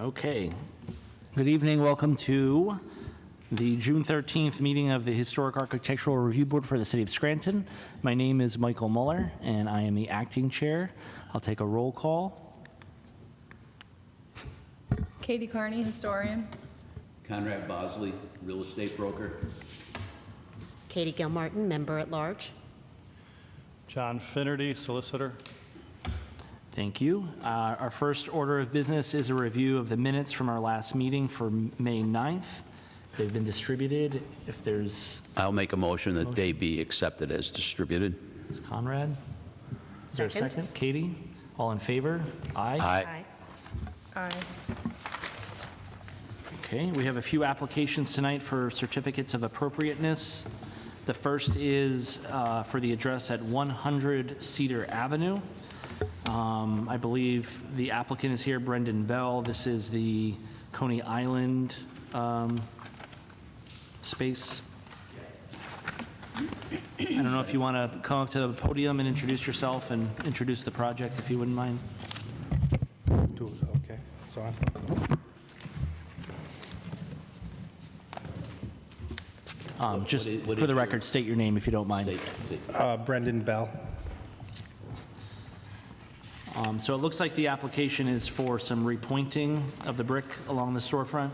Okay. Good evening. Welcome to the June 13th meeting of the Historic Architectural Review Board for the City of Scranton. My name is Michael Muller, and I am the acting chair. I'll take a roll call. Katie Carney, historian. Conrad Bosley, real estate broker. Katie Gilmartin, member at large. John Finnerty, solicitor. Thank you. Our first order of business is a review of the minutes from our last meeting for May 9th. They've been distributed. If there's... I'll make a motion that they be accepted as distributed. Conrad? Is there a second? Katie? All in favor? Aye? Aye. Aye. Okay, we have a few applications tonight for certificates of appropriateness. The first is for the address at 100 Cedar Avenue. I believe the applicant is here, Brendan Bell. This is the Coney Island space. I don't know if you want to come up to the podium and introduce yourself and introduce the project, if you wouldn't mind. Okay, it's on. Just what for is the record, state your name if you don't mind. Brendan Bell. So it looks like the application is for some repointing of the brick along the storefront.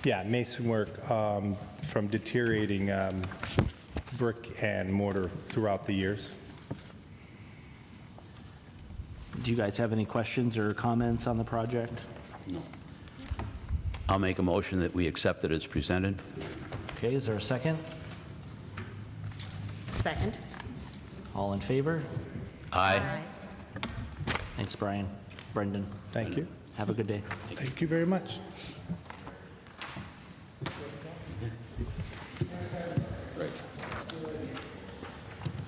Yeah, mason work from deteriorating brick and mortar throughout the years. Do you guys have any questions or comments on the project? No. I'll make a motion that we accept it as presented. Okay, is there a second? Second. All in favor? Aye. Thanks, Brian. Brendan, Thank you. have a good day. Thank you very much.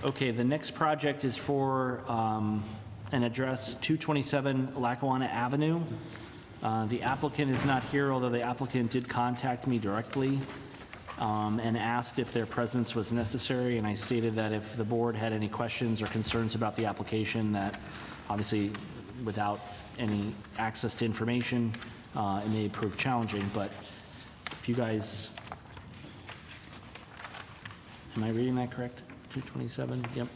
Okay, the next project is for an address 227 Lackawanna Avenue. The applicant is not here, although the applicant did contact me directly and asked if their presence was necessary, and I stated that if the board had any questions or concerns about the application, that obviously without any access to information, it may prove challenging, but if you guys, am I reading that correct? 227, yep.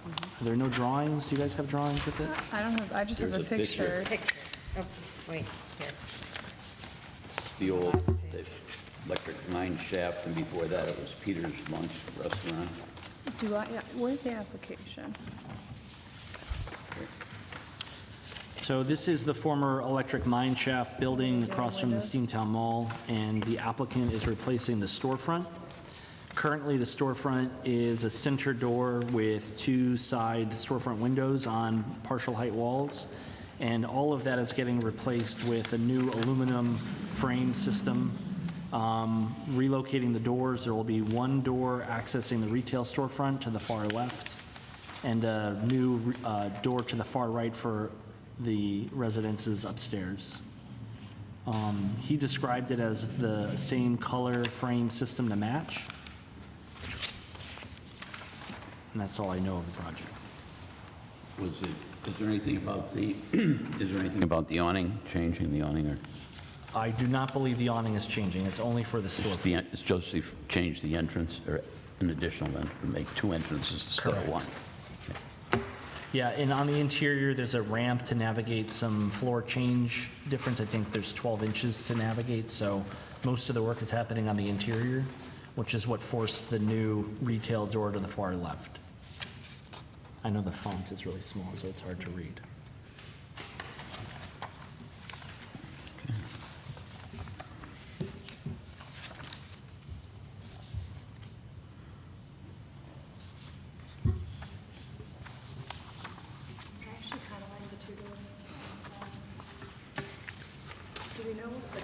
Are there no drawings? Do you guys have drawings with it? I don't have, I just have There's a a picture. picture. Oh, wait, here. It's the old electric mine shaft, and before that it was Peter's Lunch Restaurant. Yeah, where's the application? So this is the former electric mine shaft building across from the Steamtown Mall, and the applicant is replacing the storefront. Currently, the storefront is a center door with two side storefront windows on partial height walls, and all of that is getting replaced with a new aluminum frame system. Relocating the doors, there will be one door accessing the retail storefront to the far left, and a new door to the far right for the residences upstairs. He described it as the same color frame system to match. And that's all I know of the project. Is there anything about the, is there anything about the awning, changing the awning, or I do not believe the awning is changing. It's only for the storefront. it's just to change the entrance, or an additional, make two entrances instead of one? Yeah, and on the interior, there's a ramp to navigate some floor change difference. I think there's 12 inches to navigate, so most of the work is happening on the interior, which is what forced the new retail door to the far left. I know the font is really small, so it's hard to read.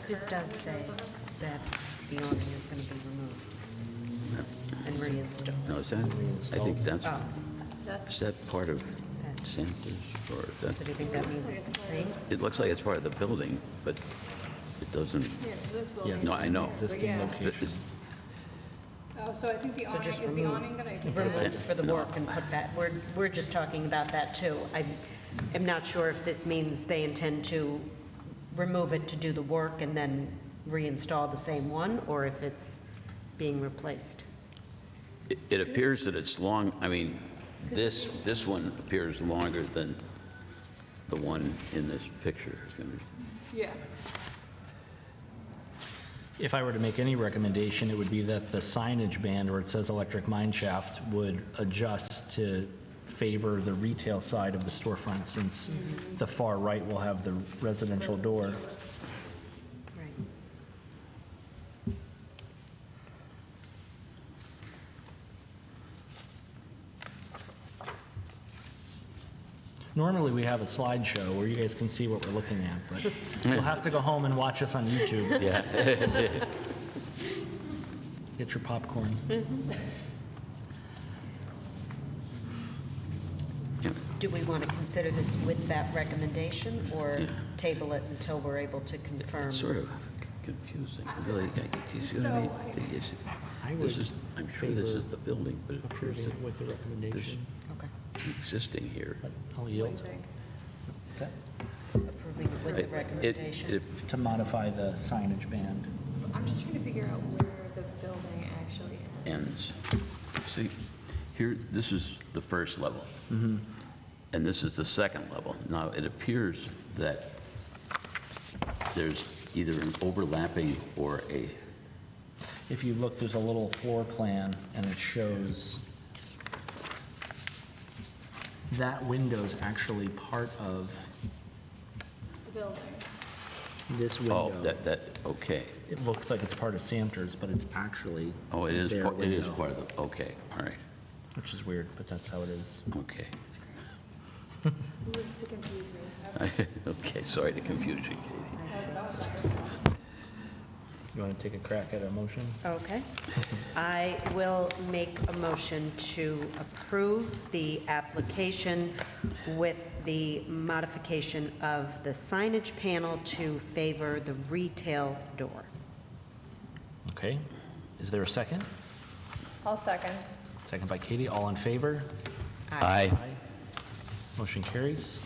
This does say that the awning is going to be removed and reinstalled. No, is that, I think that's, Oh, is that part of Santa's, or is that, so do you think that means it's the same? it looks like it's part of the building, but it doesn't, Yes. no, I know. Existing location. Oh, so I think the awning, just is the remove- awning going to extend? Remove for the work and put that, we're just talking about that too. I'm not sure if this means they intend to remove it to do the work and then reinstall the same one, or if it's being replaced? It appears that it's long, I mean, this one appears longer than the one in this picture. Yeah. If I were to make any recommendation, it would be that the signage band where it says electric mine shaft would adjust to favor the retail side of the storefront, since the far right will have the residential door. Right. Normally, we have a slideshow where you guys can see what we're looking at, but you'll have to go home and watch us on YouTube. Yeah. Get your popcorn. Yeah. Do we want to consider this with that recommendation, or table it until we're able to confirm? It's sort of confusing, really. Do you see what I mean? This is, I'm sure this is the building, but it appears that with the recommendation. Okay. the existing here. I'll yield. Approving it with the It- recommendation. it- To modify the signage band. I'm just trying to figure out where the building actually ends. ends. See, here, this is the first level. And this is the second level. Now, it appears that there's either an overlapping or a, If you look, there's a little floor plan, and it shows that window's actually part of The building. this oh, window. okay. It looks like it's part of Samter's, but it's actually Oh, it is, their it is window, part of the, okay, all right, which is weird, but that's how it is. okay. Who wants to confuse me? Okay, sorry to confuse you, Katie. You want to take a crack at a motion? Okay. I will make a motion to approve the application with the modification of the signage panel to favor the retail door. Okay. Is there a second? I'll second. Second by Katie. All in favor? Aye. Motion carries.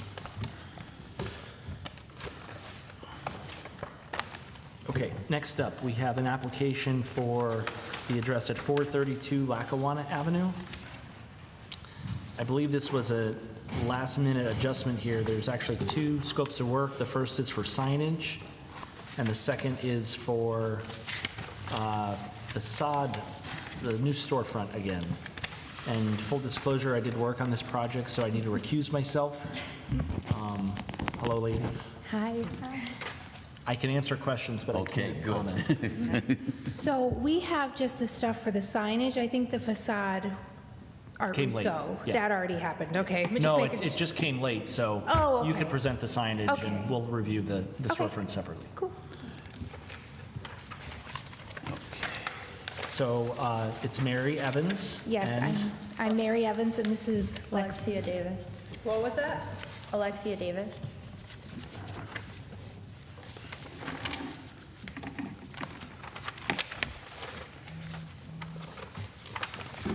Okay, next up, we have an application for the address at 432 Lackawanna Avenue. I believe this was a last-minute adjustment here. There's actually two scopes of work. The first is for signage, and the second is for facade, the new storefront again. And full disclosure, I did work on this project, so I need to recuse myself. Hello, ladies. Hi. I can answer questions, but I Okay, can't good. comment. So we have just the stuff for the signage. I think the facade art Came late, Rousseau, yeah. that already happened. Okay. but just No, making it just came late, so Oh, you okay. could present the signage, Okay. and we'll review the Okay. storefront separately. Cool. So it's Mary Evans. Yes, and I'm Mary Evans, and this is Lex. Alexia Davis. What was that? Alexia Davis.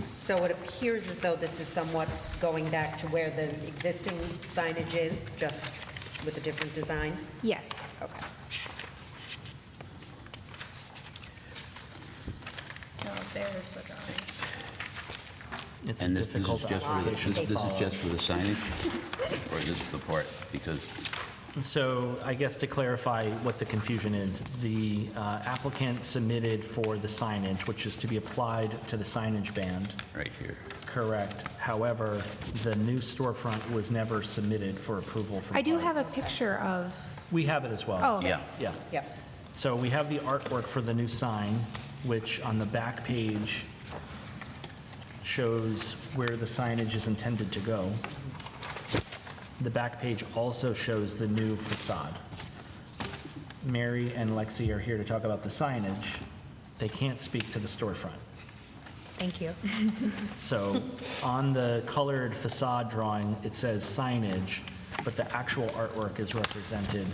So it appears as though this is somewhat going back to where the existing signage is, just with a different design? Yes. Okay. No, there's the drawings. It's a And this is difficult just for, application to this is follow. just for the signage? Or is this the part, because, So I guess to clarify what the confusion is, the applicant submitted for the signage, which is to be applied to the signage band. right here. Correct. However, the new storefront was never submitted for approval from. I do HARB. have a picture of, We have it as well. oh. Yeah. Yeah. Yep. So we have the artwork for the new sign, which on the back page shows where the signage is intended to go. The back page also shows the new facade. Mary and Lexi are here to talk about the signage. They can't speak to the storefront. Thank you. So on the colored facade drawing, it says signage, but the actual artwork is represented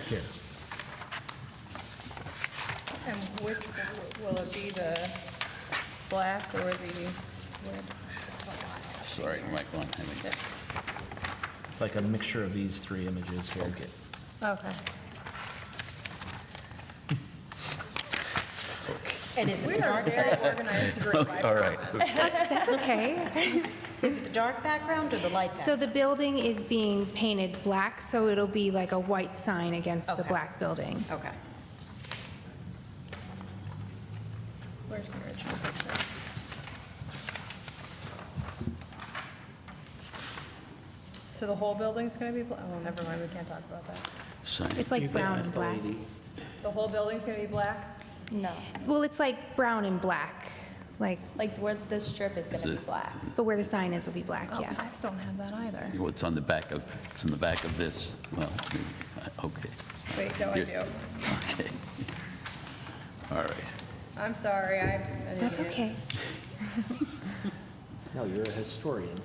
here. And which, will it be the black or the wood? Sorry, Michael, I'm having, It's like a mixture of these three images here. Okay. And is it We the are dark, very organized group, I All right. promise. That's okay. is it the dark background or the light So background? the building is being painted black, so it'll be like a white sign against the Okay. black building. Okay. Where's the original picture? So the whole building's gonna be, oh, never mind, we can't talk about that. Sign. It's like brown and black. The whole building's gonna be black? No, Well, it's like brown and black, like, like where the strip is gonna be black. but where the sign is will be black, Oh, yeah. I don't have that either. What's on the back of, it's in the back of this. Well, okay, Wait, no, I do. okay. All right. I'm sorry, I'm an That's idiot. okay. No, you're a historian.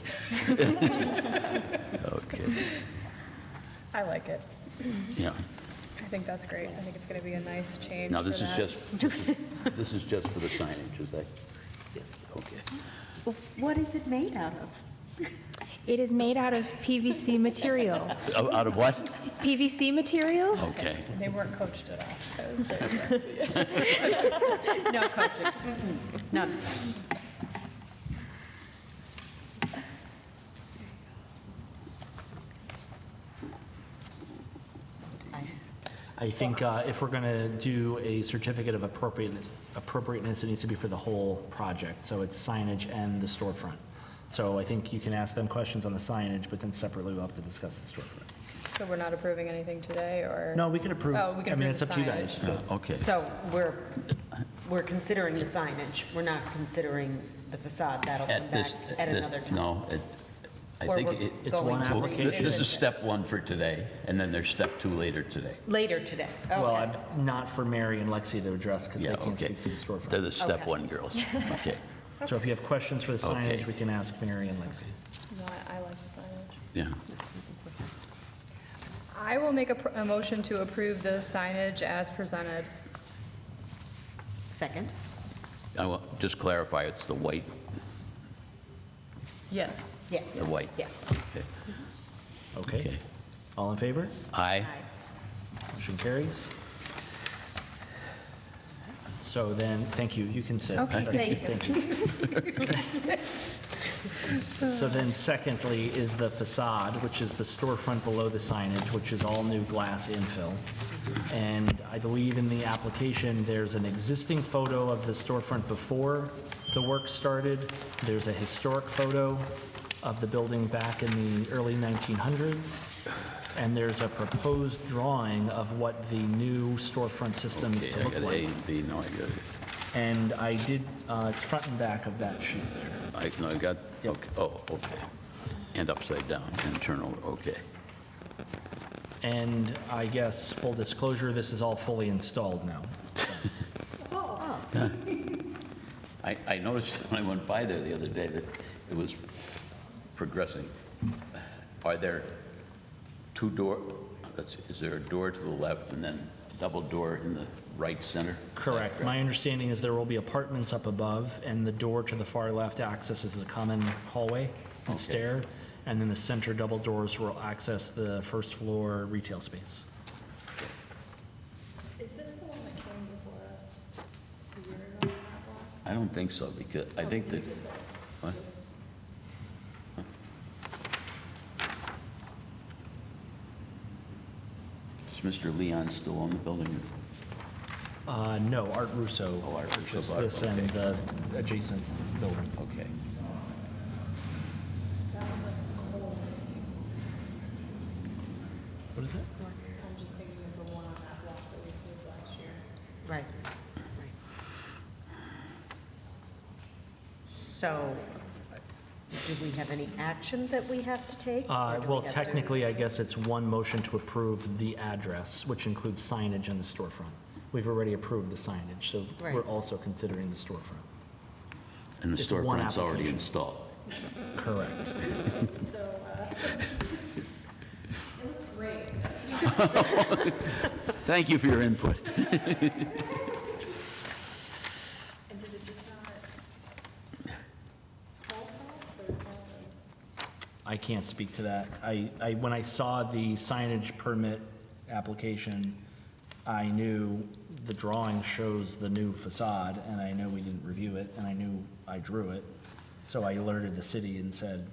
Okay, I like it. yeah. I think that's great. I think it's gonna be a nice change Now, for this is that. just, this is just for the signage, is that? Yes. Okay. What is it made out of? It is made out of PVC material. Out of what? PVC material? Okay. They weren't coached at all. That was terrible. No coaching. None. I think if we're going to do a certificate of appropriateness, it needs to be for the whole project. So it's signage and the storefront. So I think you can ask them questions on the signage, but then separately we'll have to discuss the storefront. So we're not approving anything today, or? No, we could approve. Oh, we can I mean, approve it's the up to you guys. Okay. So we're considering the signage. We're not considering the facade. That'll come At back this, at this, another time. no, I Or think we're It's going one to application. this revisit is step one for today, and then there's step two later today. Later today. Well, Okay. I'm not for Mary and Lexi to address because Yeah, they can't okay. speak to the They're storefront. the step Okay. one girls. Okay, So if you have questions for the signage, Okay. we can ask Mary and Lexi. No, I like the signage. yeah. I will make a motion to approve the signage as presented. Second? I will just clarify, it's the white, Yeah. Yes. the white. Yes. Okay. Okay? Okay. All in favor? Aye. Motion carries. So then, thank you, you can sit. Okay, That's- thank you. Thank you. So then secondly is the facade, which is the storefront below the signage, which is all new glass infill. And I believe in the application, there's an existing photo of the storefront before the work started. There's a historic photo of the building back in the early 1900s. And there's a proposed drawing of what the new storefront system is Okay, to I look got A like. and B, no, I got it. And I did, it's front and back of that sheet there. No, I got, Yep. okay, oh, okay. And upside down, internal, okay. And I guess, full disclosure, this is all fully installed now. I noticed when I went by there the other day that it was progressing. Are there two door, is there a door to the left and then double door in the right center? Correct. My understanding is there will be apartments up above, and the door to the far left accesses a common hallway and Okay. stair, and then the center double doors will access the first floor retail space. Is this the one that came before us a year ago on that block? I don't think so, because I think that, what? Is Mr. Leon still on the building? No, Art Russo. Oh, Art Russo purchased bought it, this and okay. the adjacent building. Okay. What is it? I'm just thinking of the one on that block that we approved last year. Right. So, do we have any action that we have to take? or do we Well, have to- technically, I guess it's one motion to approve the address, which includes signage and the storefront. We've already approved the signage, so Right. we're also considering the storefront. And the It's one storefront's already application. installed. Correct. It looks great. Thank you for your input. And did it just not call for it, or I can't speak to that. When I saw the signage permit application, I knew the drawing shows the new facade, and I know we didn't review it, and I knew I drew it. So I alerted the city and said,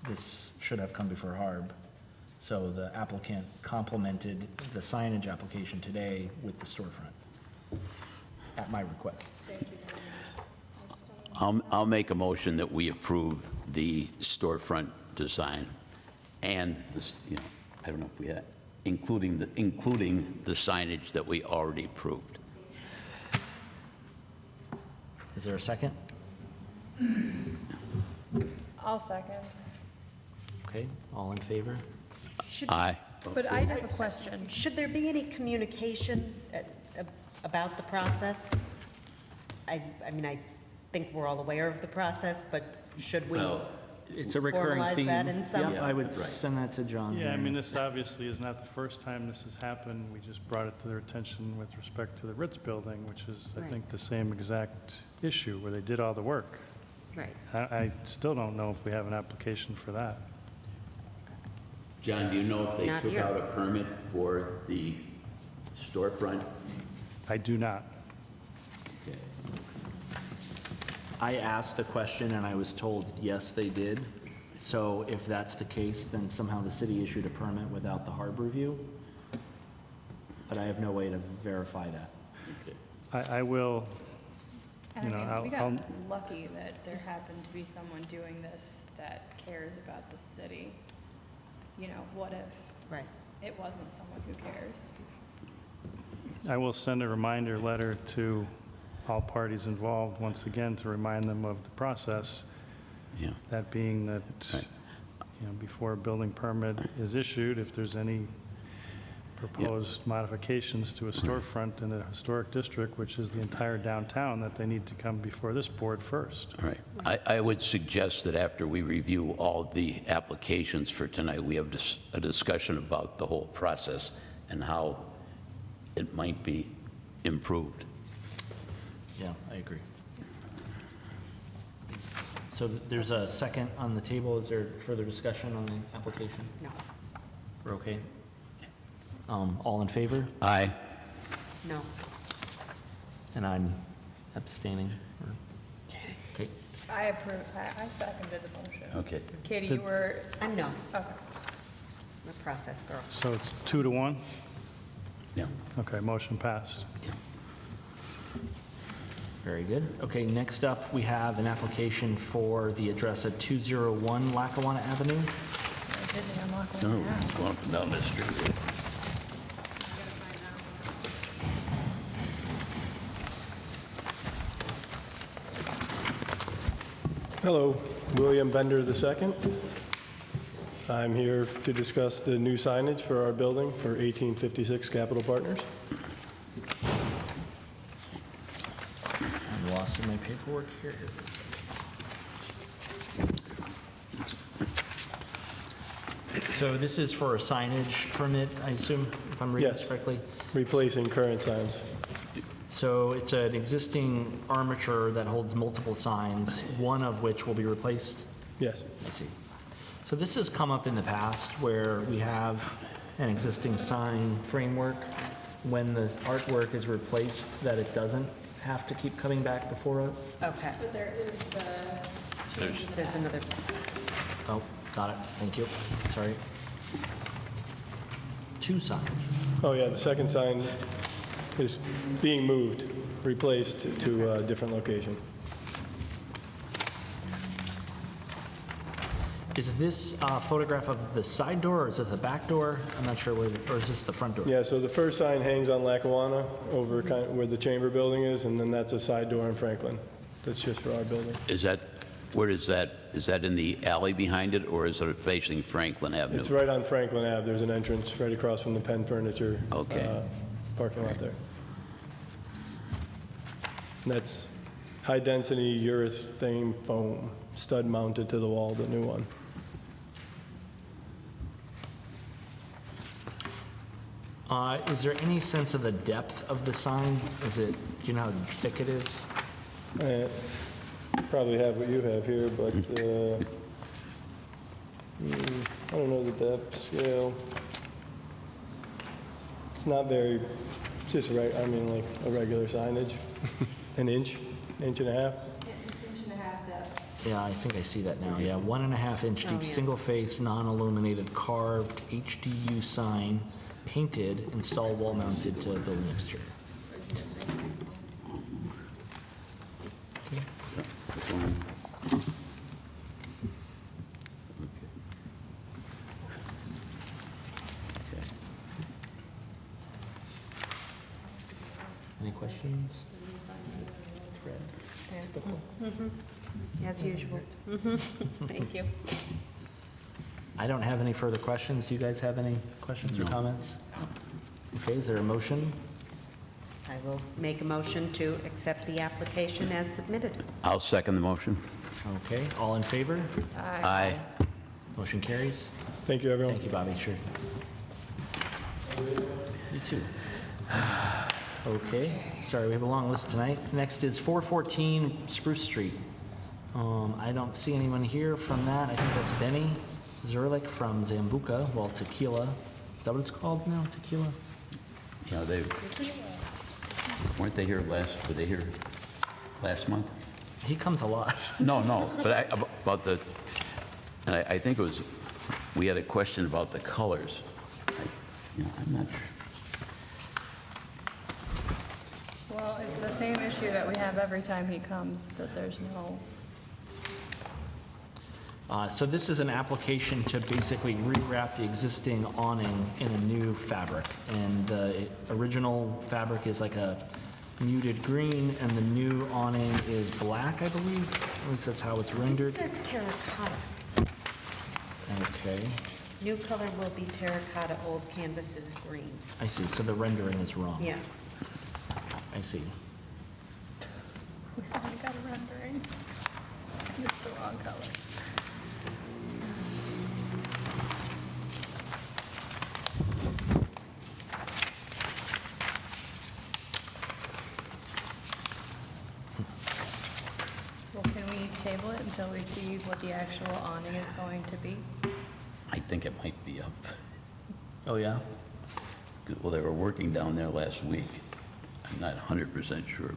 this should have come before HARB. So the applicant complemented the signage application today with the storefront at my request. I'll make a motion that we approve the storefront design and this, I don't know if we had, including the signage that we already approved. Is there a second? I'll second. Okay, all in favor? Aye. But I have a question. Should there be any communication about the process? I mean, I think we're all aware of the process, but should we It's a recurring formalize theme. that in some? Yeah, I would send that to John. Yeah, I mean, this obviously is not the first time this has happened. We just brought it to their attention with respect to the Ritz building, which is, I Right. think, the same exact issue where they did all the work. Right. I still don't know if we have an application for that. John, do you know if they Not took here. out a permit for the storefront? I do not. Okay. I asked the question and I was told, yes, they did. So if that's the case, then somehow the city issued a permit without the HARB review. But I have no way to verify that. I will, And You know, I mean, we I'll- got lucky that there happened to be someone doing this that cares about the city. You know, what if Right. it wasn't someone who cares? I will send a reminder letter to all parties involved, once again, to remind them of the process. Yeah. That being that, Right. before a building permit is issued, if there's any proposed modifications to a storefront in a historic district, which is the entire downtown, that they need to come before this board first. All right. I would suggest that after we review all the applications for tonight, we have a discussion about the whole process and how it might be improved. Yeah, I agree. So there's a second on the table. Is there further discussion on the application? No. We're okay? All in favor? Aye. No. And I'm abstaining. Okay. I approve, I seconded the motion. Okay. Katie, you were, I'm no. okay. I'm a process girl. So it's 2-1? Yeah. Okay, motion passed. Very good. Okay, next up, we have an application for the address at 201 Lackawanna Avenue. Busy unlocking No, it now. going up and down this street. Hello, William Bender II. I'm here to discuss the new signage for our building for 1856 Capital Partners. I'm lost in my paperwork here. Here it is. So this is for a signage permit, I assume, if I'm reading this Yes. correctly? Replacing current signs. So it's an existing armature that holds multiple signs, one of which will be replaced? Yes. I see. So this has come up in the past where we have an existing sign framework. When the artwork is replaced, that it doesn't have to keep coming back before us? Okay. But there is the There's another, Oh, got it. Thank you. Sorry. Two signs. Oh, yeah, the second sign is being moved, replaced to a different location. Is this a photograph of the side door, or is it the back door? I'm not sure where, or is this the front door? Yeah, so the first sign hangs on Lackawanna over where the chamber building is, and then that's a side door in Franklin. That's just for our building. Where is that? Is that in the alley behind it, or is it facing Franklin Avenue? It's right on Franklin Ave. There's an entrance right across from the Penn Furniture Okay. parking lot there. And that's high-density urethane foam, stud mounted to the wall, the new one. Is there any sense of the depth of the sign? Do you know how thick it is? I probably have what you have here, but I don't know the depth scale. It's not very, just right, I mean, like a regular signage, an inch and a half. Yeah, I think I see that now. Yeah, 1.5 inch Oh, deep, yeah. single-face, non-illuminated, carved HDU sign, painted, installed wall-mounted to building exterior. Okay. Any questions? As usual. Thank you. I don't have any further questions. Do you guys have any questions or comments? Okay, is there a motion? I will make a motion to accept the application as submitted. I'll second the motion. Okay, all in favor? Aye. Motion carries. Thank you, everyone. Thank you, Bobby, sure. You too. Okay, sorry, we have a long list tonight. Next is 414 Spruce Street. I don't see anyone here from that. I think that's Benny Zerlich from Zambuca, well, Tequila. Is that what it's called now, Tequila? Yeah, weren't they here were they here last month? He comes a lot. No, but about the, and I think it was, we had a question about the colors. I'm not sure. Well, it's the same issue that we have every time he comes, that there's no, So this is an application to basically rewrap the existing awning in a new fabric. And the original fabric is like a muted green, and the new awning is black, I believe. At least that's how it's It rendered. says terracotta. Okay, New color will be terracotta, old canvas is green. I see. So the rendering is wrong. Yeah. I see. we finally got a rendering. It's the wrong color. Well, can we table it until we see what the actual awning is going to be? I think it might be up. Oh, yeah? Well, they were working down there last week. I'm not 100% sure,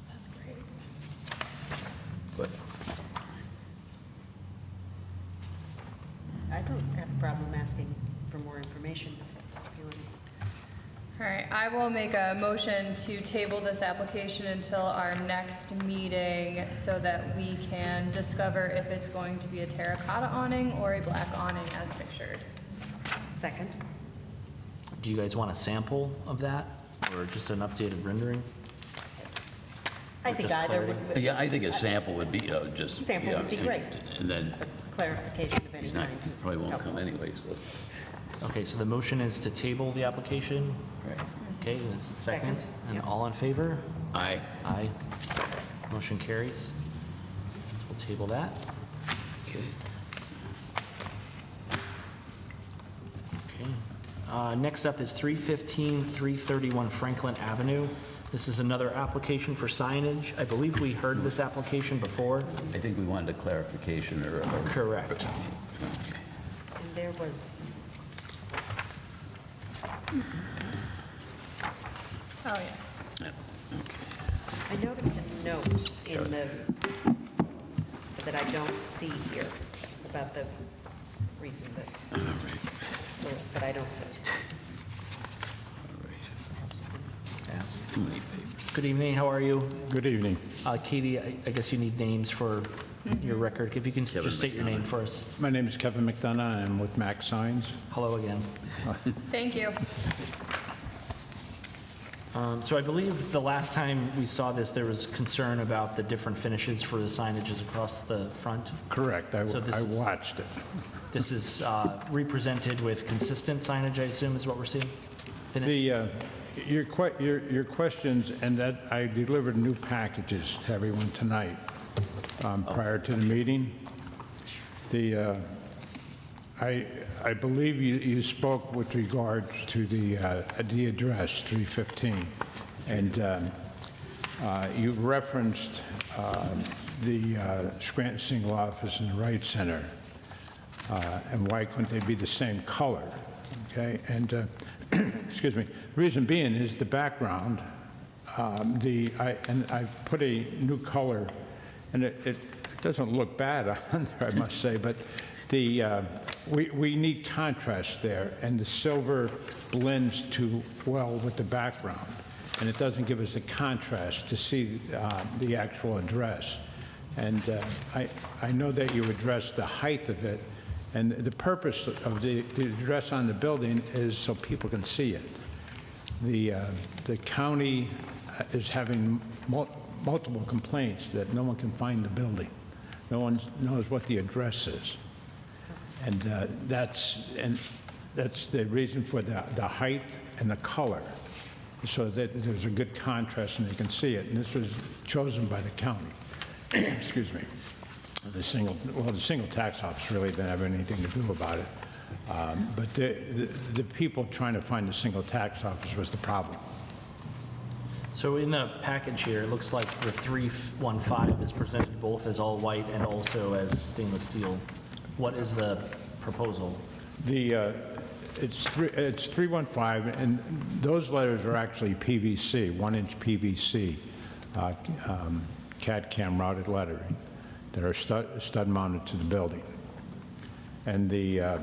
That's great. but I don't have a problem asking for more information if you want. All right, I will make a motion to table this application until our next meeting so that we can discover if it's going to be a terracotta awning or a black awning as pictured. Second? Do you guys want a sample of that, or just an updated rendering? I Or think just either clarity? would, yeah, I think a sample would be, just. Sample would be great. And then clarification of any he's not, kind. he is probably won't helpful. come anyway, so. Okay, so the motion is to table the application. Right. Okay, there's a second. Second, And yep. all in favor? Aye. Aye. Motion carries. We'll table that. Okay. Okay. Next up is 315, 331 Franklin Avenue. This is another application for signage. I believe we heard this application before. I think we wanted a clarification or. Correct. And there was, Oh, yes. Yeah, okay. I noticed a note in the, that I don't see here about the reason that, but I don't see. Ask. Too many papers. Good evening, how are you? Good evening. Katie, I guess you need names for your record. If you can just state your name for us. My name is Kevin McDonough. I'm with Mac Signs. Hello again. Thank you. So I believe the last time we saw this, there was concern about the different finishes for the signages across the front. Correct. I So this is- watched it. This is represented with consistent signage, I assume, is what we're seeing? Finish? Your questions, and that I delivered new packages to everyone tonight prior to the meeting. I believe you spoke with regards to the address, 315, and you referenced the Scranton Single Office and the Right Center, and why couldn't they be the same color? okay? And, excuse me, reason being is the background, I put a new color, and it doesn't look bad on there, I must say, but we need contrast there, and the silver blends too well with the background, and it doesn't give us a contrast to see the actual address. And I know that you addressed the height of it, and the purpose of the address on the building is so people can see it. The county is having multiple complaints that no one can find the building. No one knows what the address is. And that's the reason for the height and the color, so that there's a good contrast and they can see it. And this was chosen by the county. Excuse me. The single tax office really didn't have anything to do about it. But the people trying to find the single tax office was the problem. So in the package here, it looks like the 315 is presented both as all white and also as stainless steel. What is the proposal? It's 315, and those letters are actually PVC, 1-inch PVC, CAD/CAM routed lettering that are stud mounted to the building. And the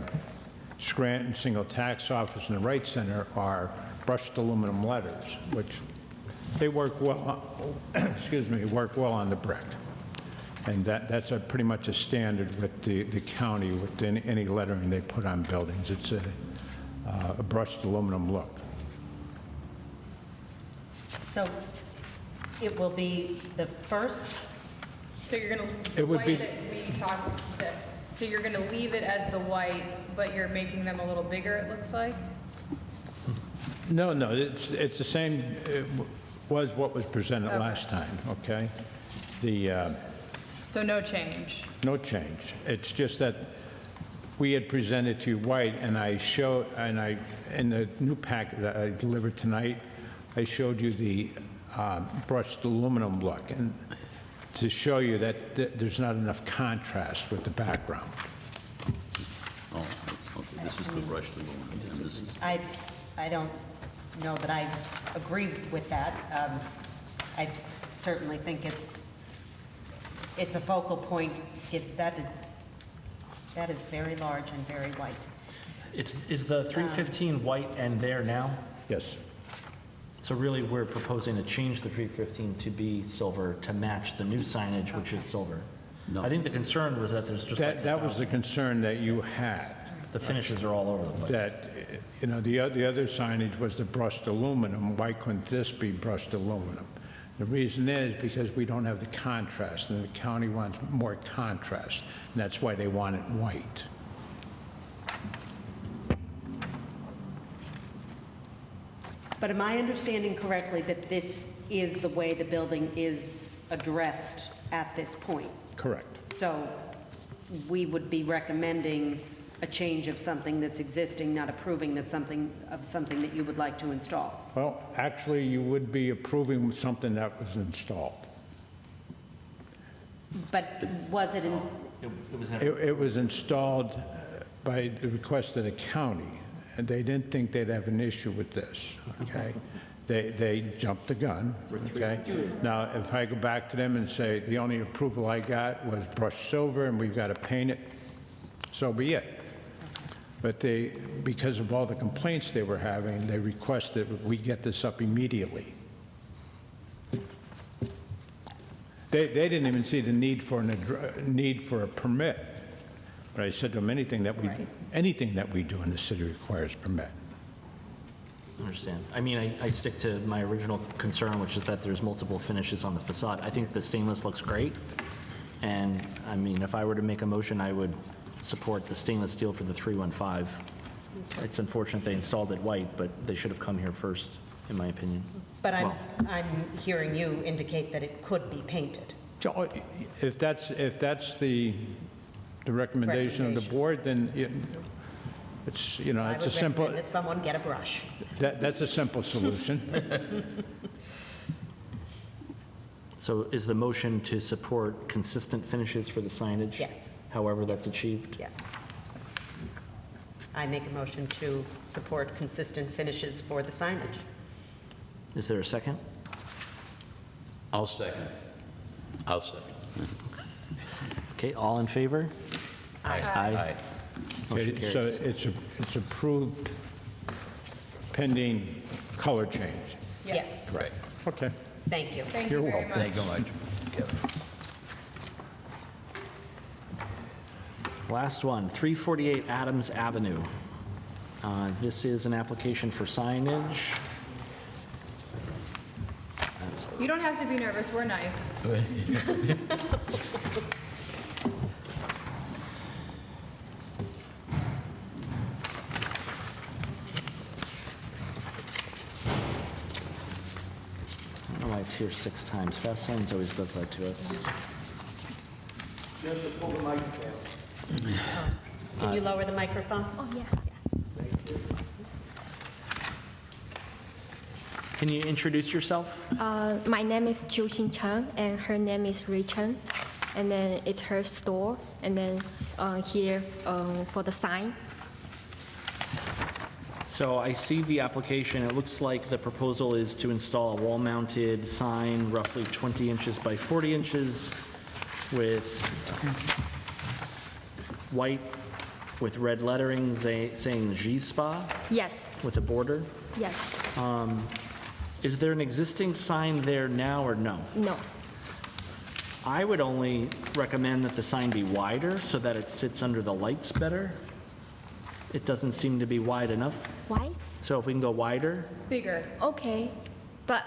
Scranton Single Tax Office and the Right Center are brushed aluminum letters, which they work well, excuse me, work well on the brick. And that's pretty much a standard with the county, with any lettering they put on buildings. It's a brushed aluminum look. So it will be the first, So you're gonna, It the would white be- that we talked, so you're gonna leave it as the white, but you're making them a little bigger, it looks like? No, it's the same, it was what was presented Okay. last time, okay? So no change? No change. It's just that we had presented to you white, and in the new packet that I delivered tonight, I showed you the brushed aluminum look, and to show you that there's not enough contrast with the background. Oh, okay, this is the brushed aluminum, and this is, I don't know that I agree with that. I certainly think it's a focal point. That is very large and very white. Is the 315 white and there now? Yes. So really, we're proposing to change the 315 to be silver to match the new signage, which is silver. No. I think the concern was that there's just like That was the concern that you had. the finishes are all over the place. That, the other signage was the brushed aluminum. Why couldn't this be brushed aluminum? The reason is because we don't have the contrast, and the county wants more contrast, and that's why they want it white. But am I understanding correctly that this is the way the building is addressed at this point? Correct. So we would be recommending a change of something that's existing, not approving something that you would like to install? Well, actually, you would be approving something that was installed. But was it in, It was never, It was installed by the request of the county, and they didn't think they'd have an issue with this, okay? They jumped the gun, okay? Now, if I go back to them and say, the only approval I got was brushed silver and we've got to paint it, so be it. But because of all the complaints they were having, they requested we get this up immediately. They didn't even see the need for a permit. But I said to them, anything that we do in the city requires permit. understand. I mean, I stick to my original concern, which is that there's multiple finishes on the facade. I think the stainless looks great. And, I mean, if I were to make a motion, I would support the stainless steel for the 315. It's unfortunate they installed it white, but they should have come here first, in my opinion. but Well, I'm hearing you indicate that it could be painted. So if that's the recommendation of the board, then it's, you know, it's a simple, I would recommend that someone get a brush. that's a simple solution. So is the motion to support consistent finishes for the signage? Yes. However that's achieved? Yes. I make a motion to support consistent finishes for the signage. Is there a second? I'll second. I'll second. Okay, all in favor? Aye. Motion So carries. it's approved pending color change. Yes. Right. Okay. Thank you. Thank you very much. Thank you much. Kevin. Last one, 348 Adams Avenue. This is an application for signage. That's- You don't have to be nervous, we're nice. I don't know why it's here 6 times. Fast Signs always does that to us. Can you lower the microphone? Oh, yeah. Can you introduce yourself? My name is Chiu Xin Cheng, and her name is Ri Chen. And then it's her store, and then here for the sign. So I see the application. It looks like the proposal is to install a wall-mounted sign roughly 20 inches by 40 inches with white with red lettering saying G-Spa Yes, with a border. yes, Is there an existing sign there now or no? no. I would only recommend that the sign be wider so that it sits under the lights better. It doesn't seem to be wide enough. Why? So if we can go wider, Bigger. Okay, but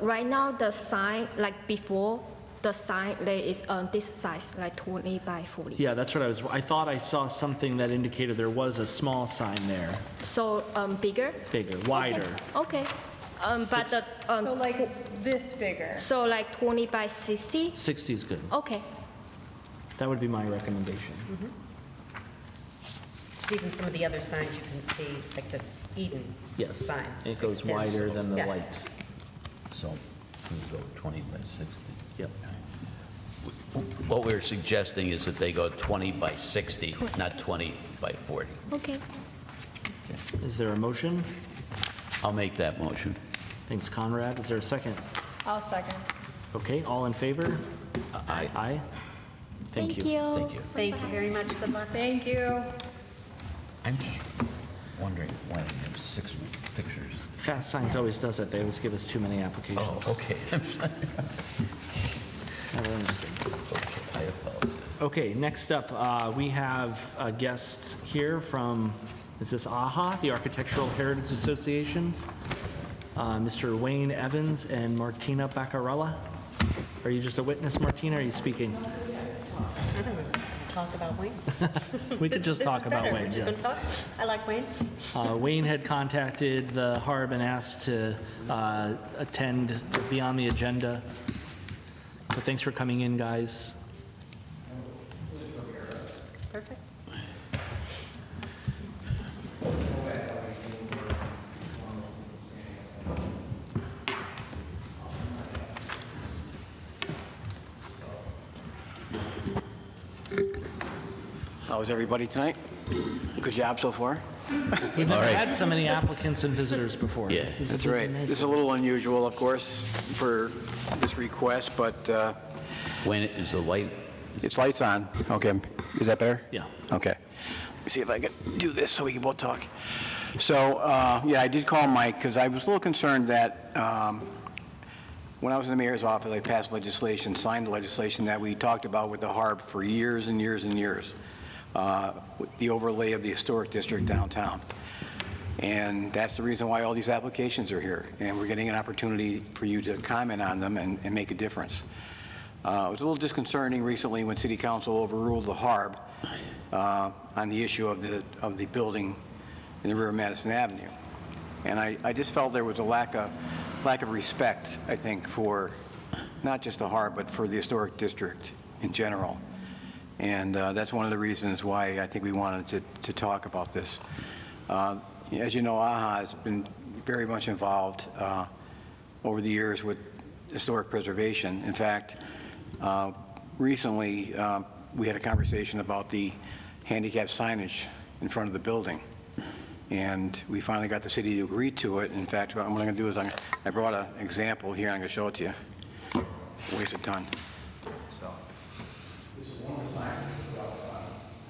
right now the sign, like before, the sign there is this size, like 20 by 40. yeah, that's what I thought I saw something that indicated there was a small sign there, So bigger? bigger, wider. Okay. But the, So like this bigger. so like 20 by 60? 60 is good. Okay. That would be my recommendation. Even some of the other signs you can see, like the Eden Yes, sign. it goes extends. wider than the Yeah. light. So we go 20 by 60. Yep. What we're suggesting is that they go 20 by 60, not 20 by 40. Okay. Is there a motion? I'll make that motion. Thanks, Conrad. Is there a second? I'll second. Okay, all in favor? Aye. Aye. Thank you. Thank you. Thank you very much. Good luck. Thank you. I'm just wondering why they have 6 pictures. Fast Signs always does it. They always give us too many applications. Oh, okay. I don't understand. Okay, I apologize. Okay, next up, we have a guest here from, is this AHA, the Architectural Heritage Association? Mr. Wayne Evans and Martina Baccarella. Are you just a witness, Martina, or are you speaking? I think we're just going to talk about Wayne. We could just This talk is about better. Wayne, We're just yes. gonna talk. I like Wayne. Wayne had contacted the HARB and asked to attend, be on the agenda. So thanks for coming in, guys. Perfect. How's everybody tonight? Good job so far? We've never All right. had so many applicants and visitors before. Yeah. This is a That's busy right. night. This is a little unusual, of course, for this request, but When is the light? it's lights on. Okay, is that better? Yeah. Okay. Let me see if I can do this so we can both talk. So, yeah, I did call Mike because I was a little concerned that when I was in the mayor's office, I passed legislation, signed the legislation that we talked about with the HARB for years and years and years, with the overlay of the historic district downtown. And that's the reason why all these applications are here. And we're getting an opportunity for you to comment on them and make a difference. It was a little disconcerting recently when City Council overruled the HARB on the issue of the building in the rear of Madison Avenue. And I just felt there was a lack of respect, I think, for not just the HARB, but for the historic district in general. And that's one of the reasons why I think we wanted to talk about this. As you know, AHA has been very much involved over the years with historic preservation. In fact, recently we had a conversation about the handicap signage in front of the building. And we finally got the city to agree to it. In fact, what I'm going to do is I brought an example here, I'm going to show it to you. Waste a ton. So, this is one of the signs about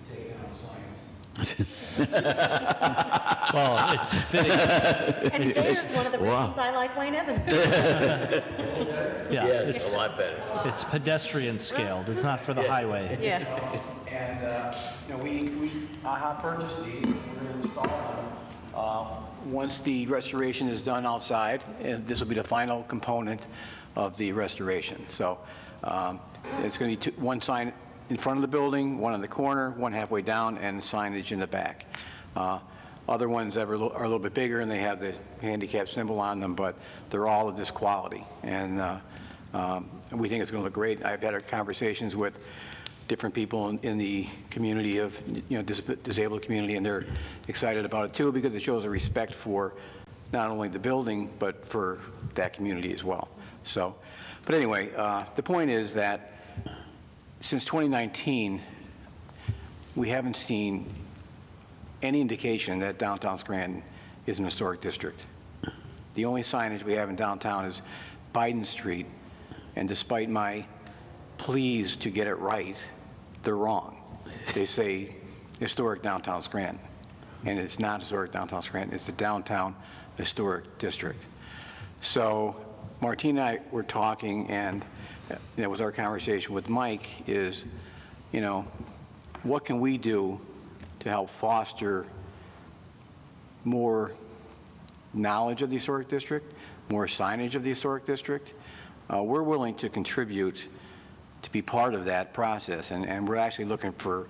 taking down signs. Well, it's fitting. And there's one of the reasons I like Wayne Evans. Yeah, Yes, a lot better. it's pedestrian scaled. It's not for the highway. Yes. And, we HARB Purpose these, we're going to install them. Once the restoration is done outside, and this will be the final component of the restoration. So it's going to be one sign in front of the building, one in the corner, one halfway down, and signage in the back. Other ones are a little bit bigger, and they have the handicap symbol on them, but they're all of this quality. And we think it's going to look great. I've had conversations with different people in the community of, disabled community, and they're excited about it too, because it shows a respect for not only the building, but for that community as well. So, but anyway, the point is that since 2019, we haven't seen any indication that downtown Scranton is an historic district. The only signage we have in downtown is Biden Street, and despite my pleas to get it right, they're wrong. They say historic downtown Scranton, and it's not historic downtown Scranton, it's the downtown historic district. So Martine and I were talking, and that was our conversation with Mike, is, what can we do to help foster more knowledge of the historic district, more signage of the historic district? We're willing to contribute to be part of that process, and we're actually looking for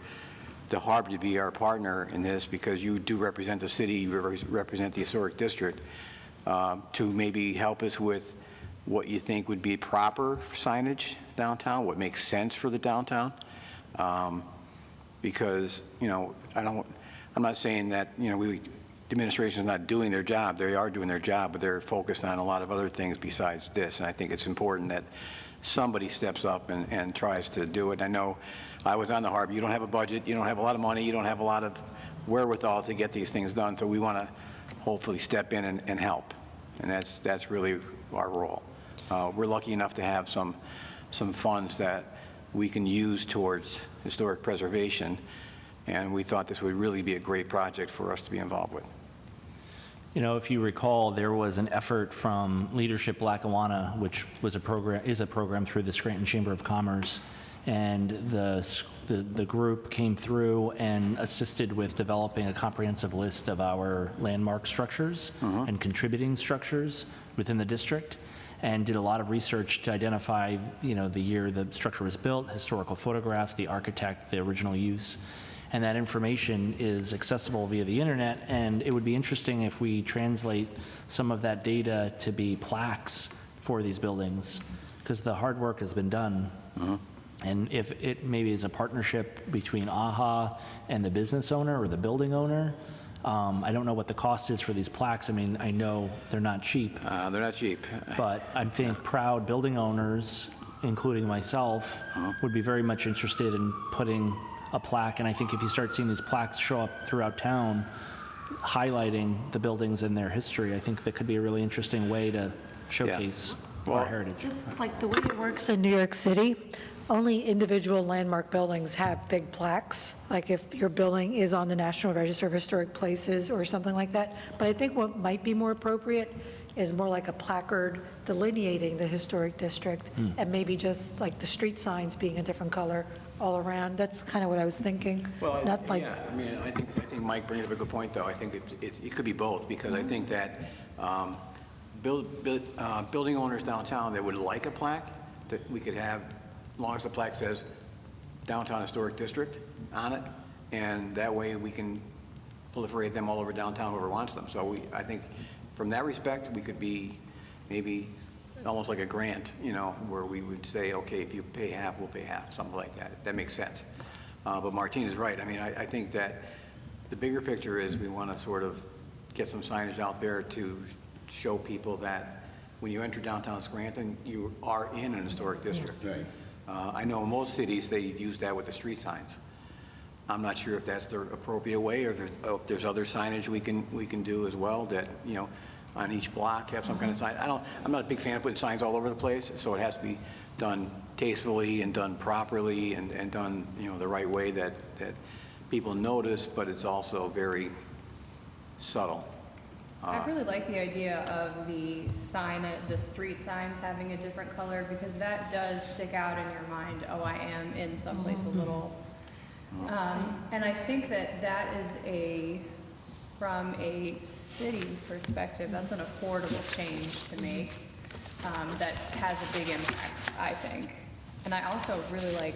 the HARB to be our partner in this, because you do represent the city, you represent the historic district, to maybe help us with what you think would be proper signage downtown, what makes sense for the downtown. Because, I'm not saying that, the administration's not doing their job. They are doing their job, but they're focused on a lot of other things besides this. And I think it's important that somebody steps up and tries to do it. I know I was on the HARB. You don't have a budget. You don't have a lot of money. You don't have a lot of wherewithal to get these things done. So we want to hopefully step in and help. And that's really our role. We're lucky enough to have some funds that we can use towards historic preservation, and we thought this would really be a great project for us to be involved with. If you recall, there was an effort from Leadership Lackawanna, which is a program through the Scranton Chamber of Commerce, and the group came through and assisted with developing a comprehensive list of our landmark structures and contributing structures within the district, and did a lot of research to identify, the year the structure was built, historical photographs, the architect, the original use. And that information is accessible via the internet, and it would be interesting if we translate some of that data to be plaques for these buildings, because the hard work has been done. And if it maybe is a partnership between AHA and the business owner or the building owner, I don't know what the cost is for these plaques. I mean, I know they're not cheap. They're not cheap. But I think proud building owners, including myself, would be very much interested in putting a plaque. And I think if you start seeing these plaques show up throughout town, highlighting the buildings and their history, I think that could be a really interesting way to showcase our heritage. Just like the way it works in New York City, only individual landmark buildings have big plaques, like if your building is on the National Register of Historic Places or something like that. But I think what might be more appropriate is more like a placard delineating the historic district, and maybe just like the street signs being a different color all around. That's kind of what I was thinking. Well, Not like, I think Mike brings up a good point, though. I think it could be both, because I think that building owners downtown that would like a plaque, that we could have, as long as the plaque says Downtown Historic District on it, and that way we can proliferate them all over downtown, whoever wants them. So I think from that respect, we could be maybe almost like a grant, where we would say, okay, if you pay half, we'll pay half, something like that. That makes sense. But Martine is right. I mean, I think that the bigger picture is we want to sort of get some signage out there to show people that when you enter downtown Scranton, you are in an historic district. Right. I know in most cities, they use that with the street signs. I'm not sure if that's the appropriate way, or if there's other signage we can do as well, that, you know, on each block have some kind of sign. I'm not a big fan of putting signs all over the place, so it has to be done tastefully and done properly and done, you know, the right way that people notice, but it's also very subtle. I really like the idea of the street signs having a different color, because that does stick out in your mind. Oh, I am in someplace a little. And I think that is from a city perspective, that's an affordable change to make, that has a big impact, I think. And I also really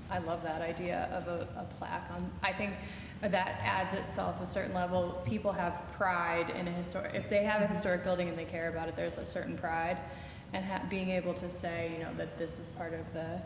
I love that idea of a plaque on, I think that adds itself a certain level. People have pride in if they have a historic building and they care about it, there's a certain pride. And being able to say, you know, that this is part of the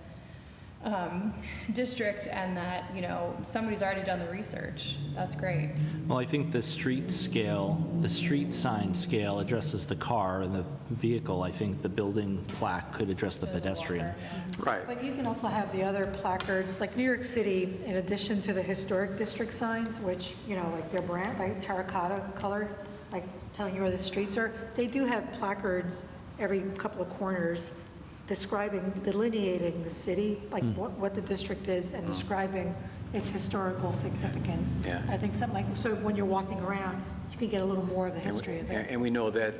district, and that, you know, somebody's already done the research. That's great. Well, I think the street sign scale addresses the car and the vehicle. I think the building plaque could address the pedestrian. Right. But you can also have the other placards, like New York City, in addition to the historic district signs, which, you know, like their brand, like terracotta color, like telling you where the streets are, they do have placards every couple of corners delineating the city, like what the district is, and describing its historical significance. Yeah. I think something like, so when you're walking around, you can get a little more of the history of it. And we know that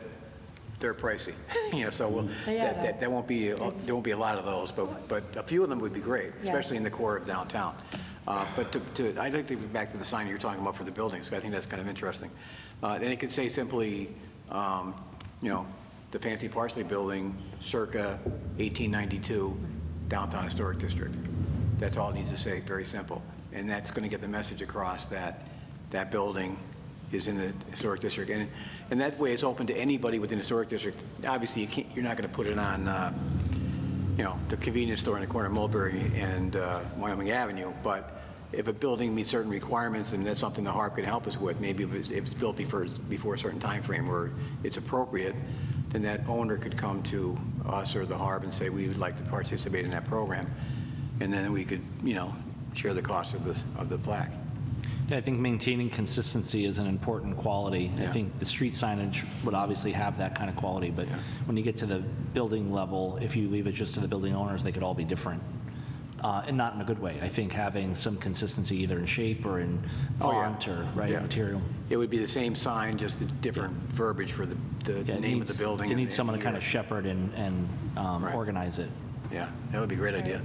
they're pricey, you know, so there won't be a lot of those, but a few of them would be great, especially in the core of downtown. But I'd like to get back to the sign you're talking about for the buildings, because I think that's kind of interesting. And it could say simply, you know, the Fancy Parsley Building, circa 1892, Downtown Historic District. That's all it needs to say, very simple. And that's going to get the message across that that building is in the Historic District. And that way it's open to anybody within the Historic District. Obviously, you're not going to put it on, you know, the convenience store in the corner of Mulberry and Wyoming Avenue, but if a building meets certain requirements, and that's something the HARB can help us with, maybe if it's built before a certain time frame where it's appropriate, then that owner could come to us or the HARB and say, we would like to participate in that program. And then we could, you know, share the cost of the plaque. Yeah, I think maintaining consistency is an important quality. Yeah. I think the street signage would obviously have that kind of quality, but when you get to the building level, if you leave it just to the building owners, they could all be different. And not in a good way. I think having some consistency either in shape or in font or material. It would be the same sign, just a different verbiage for the name of the building. You need someone to kind of shepherd and organize it. Yeah, that would be a great idea.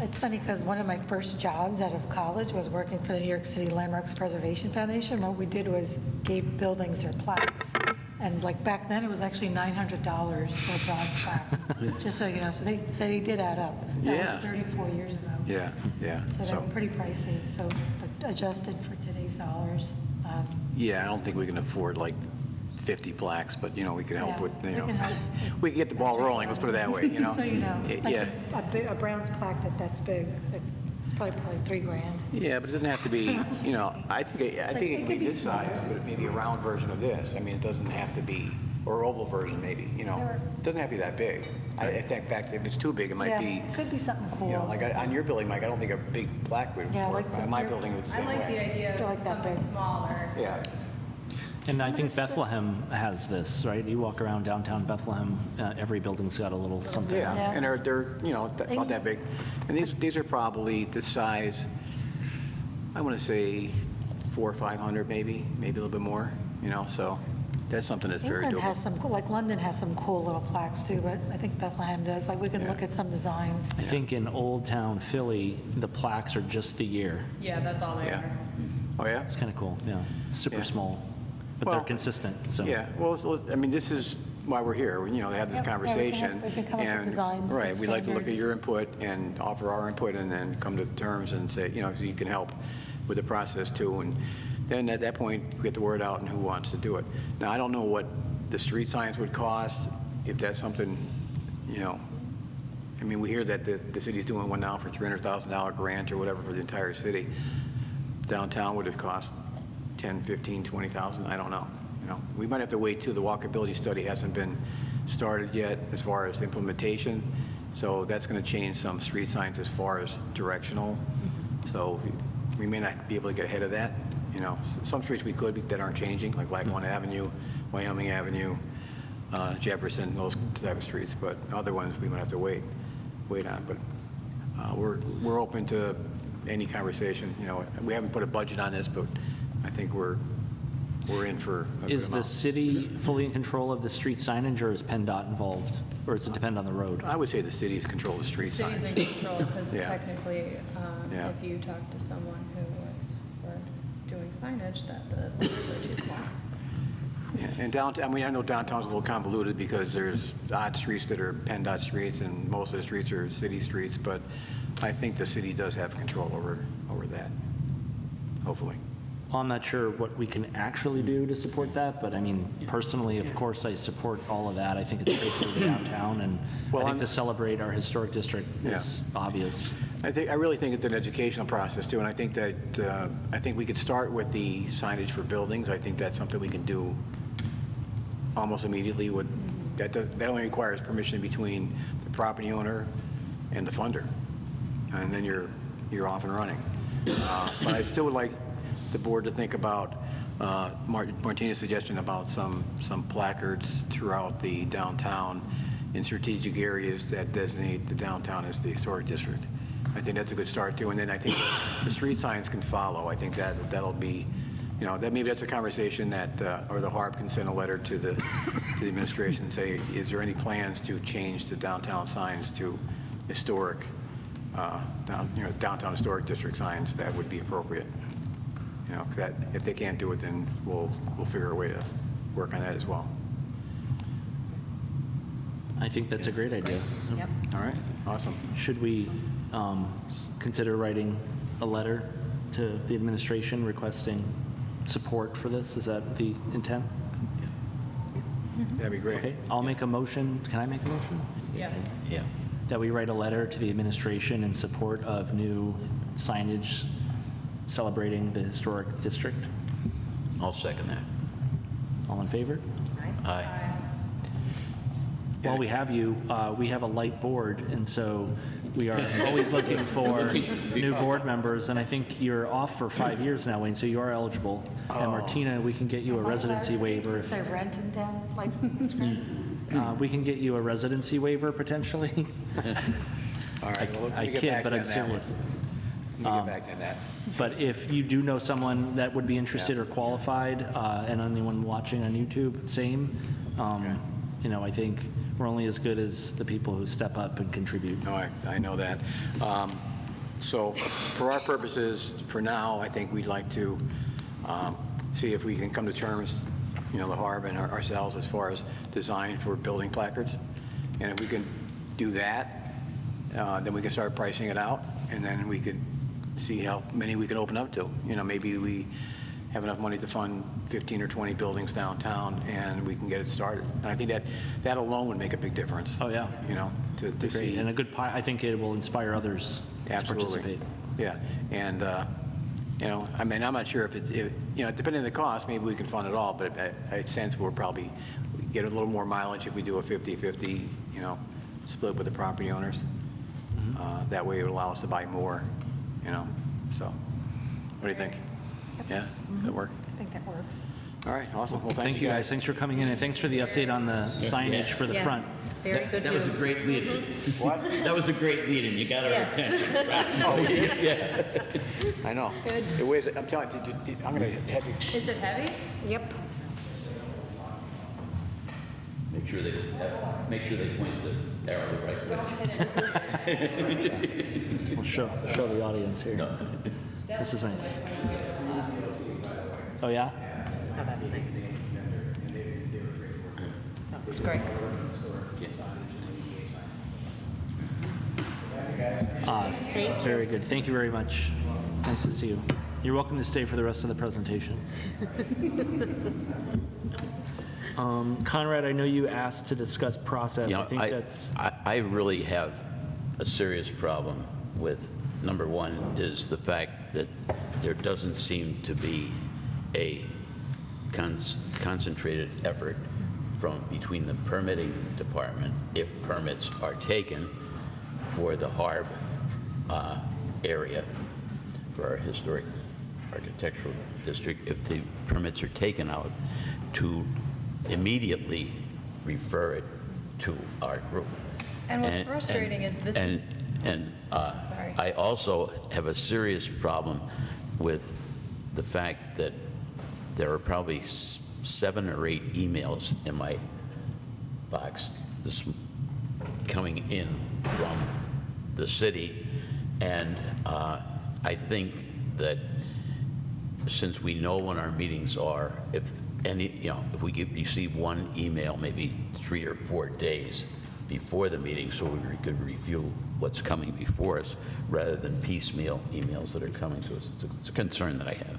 It's funny because one of my first jobs out of college was working for the New York City Landmarks Preservation Foundation. What we did was gave buildings their plaques. And like back then, it was actually $900 for a bronze plaque, just so you know. So they did add up. That was 34 years ago. Yeah, yeah. So they're pretty pricey, so adjusted for today's dollars. Yeah, I don't think we can afford like 50 plaques, but, you know, we could help with, you know, we could get the ball rolling, let's put it that way, you know. So you know, like Yeah. a bronze plaque that's big, it's probably $3,000. Yeah, but it doesn't have to be, you know, I think it could be this size, but maybe a round version of this. I mean, it doesn't have to be, or oval version maybe, you know. It doesn't have to be that big. In fact, if it's too big, it might be, Yeah, it could be something cool. you know, like on your building, Mike, I don't think a big plaque would Yeah, work. like On my building, it was the I same like the way. idea of Like that something big. smaller. Yeah. And I think Bethlehem has this, right? You walk around downtown Bethlehem, every building's got a little something on it. Yeah, and they're you know, about that big. And these are probably the size, I want to say 400 or 500 maybe a little bit more, you know, so that's something that's very England doable. has some, like London has some cool little plaques too, but I think Bethlehem does. Like we can look at some designs. I think in Old Town Philly, the plaques are just the year. Yeah, that's all they Yeah. are. Oh, yeah? It's kind of cool, yeah. It's super Yeah. small, but Well, they're consistent, so. Yeah, well, I mean, this is why we're here, you know, to have this Yeah, conversation. we can come up with and- designs and Right, we'd like to look at standards. your input and offer our input and then come to terms and say, you know, so you can help with the process too. And then at that point, we get the word out and who wants to do it. Now, I don't know what the street signs would cost, if that's something, you know, I mean, we hear that the city's doing one now for $300,000 grant or whatever for the entire city. Downtown would have cost 10, 15, 20,000, I don't know. You know, we might have to wait too. The walkability study hasn't been started yet as far as implementation, so that's going to change some street signs as far as directional. So we may not be able to get ahead of that. You know, some streets we could that aren't changing, like Lackawanna Avenue, Wyoming Avenue, Jefferson, those type of streets. But other ones we might have to wait on. But we're open to any conversation. You know, we haven't put a budget on this, but I think we're in for a good Is the amount. city fully in control of the street signage, or is PennDOT involved? Or does it depend on the road? I would say the city's control the street signs. City's in control, because Yeah. technically, Yeah. if you talk to someone who works for doing signage, that the letters are too small. Yeah, and downtown, I mean, I know downtown's a little convoluted because there's odd streets that are PennDOT streets and most of the streets are city streets, but I think the city does have control over that, hopefully. Well, I'm not sure what we can actually do to support that, but I mean, personally, of course, I support all of that. I think it's great for the downtown, and Well, I think I'm- to celebrate our historic district is obvious. I really think it's an educational process too, and I think that, I think we could start with the signage for buildings. I think that's something we can do almost immediately with, that only requires permission between the property owner and the funder. And then you're off and running. But I still would like the board to think about Martina's suggestion about some placards throughout the downtown in strategic areas that designate the downtown as the historic district. I think that's a good start too. And then I think the street signs can follow. I think that'll be, you know, that maybe that's a conversation that, or the HARB can send a letter to the administration and say, is there any plans to change the downtown signs to historic, downtown historic district signs that would be appropriate? You know, 'cause that, if they can't do it, then we'll figure a way to work on that as well. I think that's a great idea. Yep. All right, awesome. Should we consider writing a letter to the administration requesting support for this? Is that the intent? That'd be great. Okay, I'll make a motion. Can I make a motion? Yes. Yes. That we write a letter to the administration in support of new signage celebrating the historic district. I'll second that. All in favor? Aye. While we have you, we have a light board, and so we are always looking for new board members, and I think you're off for 5 years now, Wayne, so you are eligible. And Martina, we can get you a residency waiver. Since I rent in town, like, We can get you a residency waiver potentially. All right, well, let I me get kid, back but to you I'm on that one. serious. Let me get back to you on that. But if you do know someone that would be interested or qualified, and anyone watching on YouTube, same, you know, I think we're only as good as the people who step up and contribute. No, I know that. So for our purposes, for now, I think we'd like to see if we can come to terms, you know, the HARB and ourselves as far as design for building placards. And if we can do that, then we can start pricing it out, and then we could see how many we can open up to. You know, maybe we have enough money to fund 15 or 20 buildings downtown, and we can get it started. And I think that alone would make a big difference. Oh, yeah. You know, to Great. see. And a good, I think it will inspire others to Absolutely. participate. Yeah, and, you know, I mean, I'm not sure if you know, depending on the cost, maybe we can fund it all, but I sense we'll probably get a little more mileage if we do a 50-50, you know, split with the property owners. That way it would allow us to buy more, you know, so, what do you think? Yeah, that work? I think that works. All right, awesome. Well, Thank you, guys. Thanks for coming in, and thanks for the update on the signage for the front. Yes, very good That was news. a great lead-in. What? That was a great lead-in. You got our Yes. attention. I know. good. It weighs, I'm telling you, I'm going to have you. Is it heavy? Yep. Make sure they point the arrow the right way. We'll show the audience here. This is nice. Oh, yeah? Oh, that's nice. That looks great. Very good. Thank you very much. Nice to see you. You're welcome to stay for the rest of the presentation. Conrad, I know you asked to discuss process. You know, I think that's... I really have a serious problem with, number one, is the fact that there doesn't seem to be a concentrated effort between the permitting department, if permits are taken for the HARB area, for our historic architectural district, if the permits are taken out, to immediately refer it to our group. And what's frustrating is this is- Sorry. I also have a serious problem with the fact that there are probably 7 or 8 emails in my box coming in from the city, and I think that since we know when our meetings are, if we receive one email maybe 3 or 4 days before the meeting, so we could review what's coming before us, rather than piecemeal emails that are coming to us. It's a concern that I have.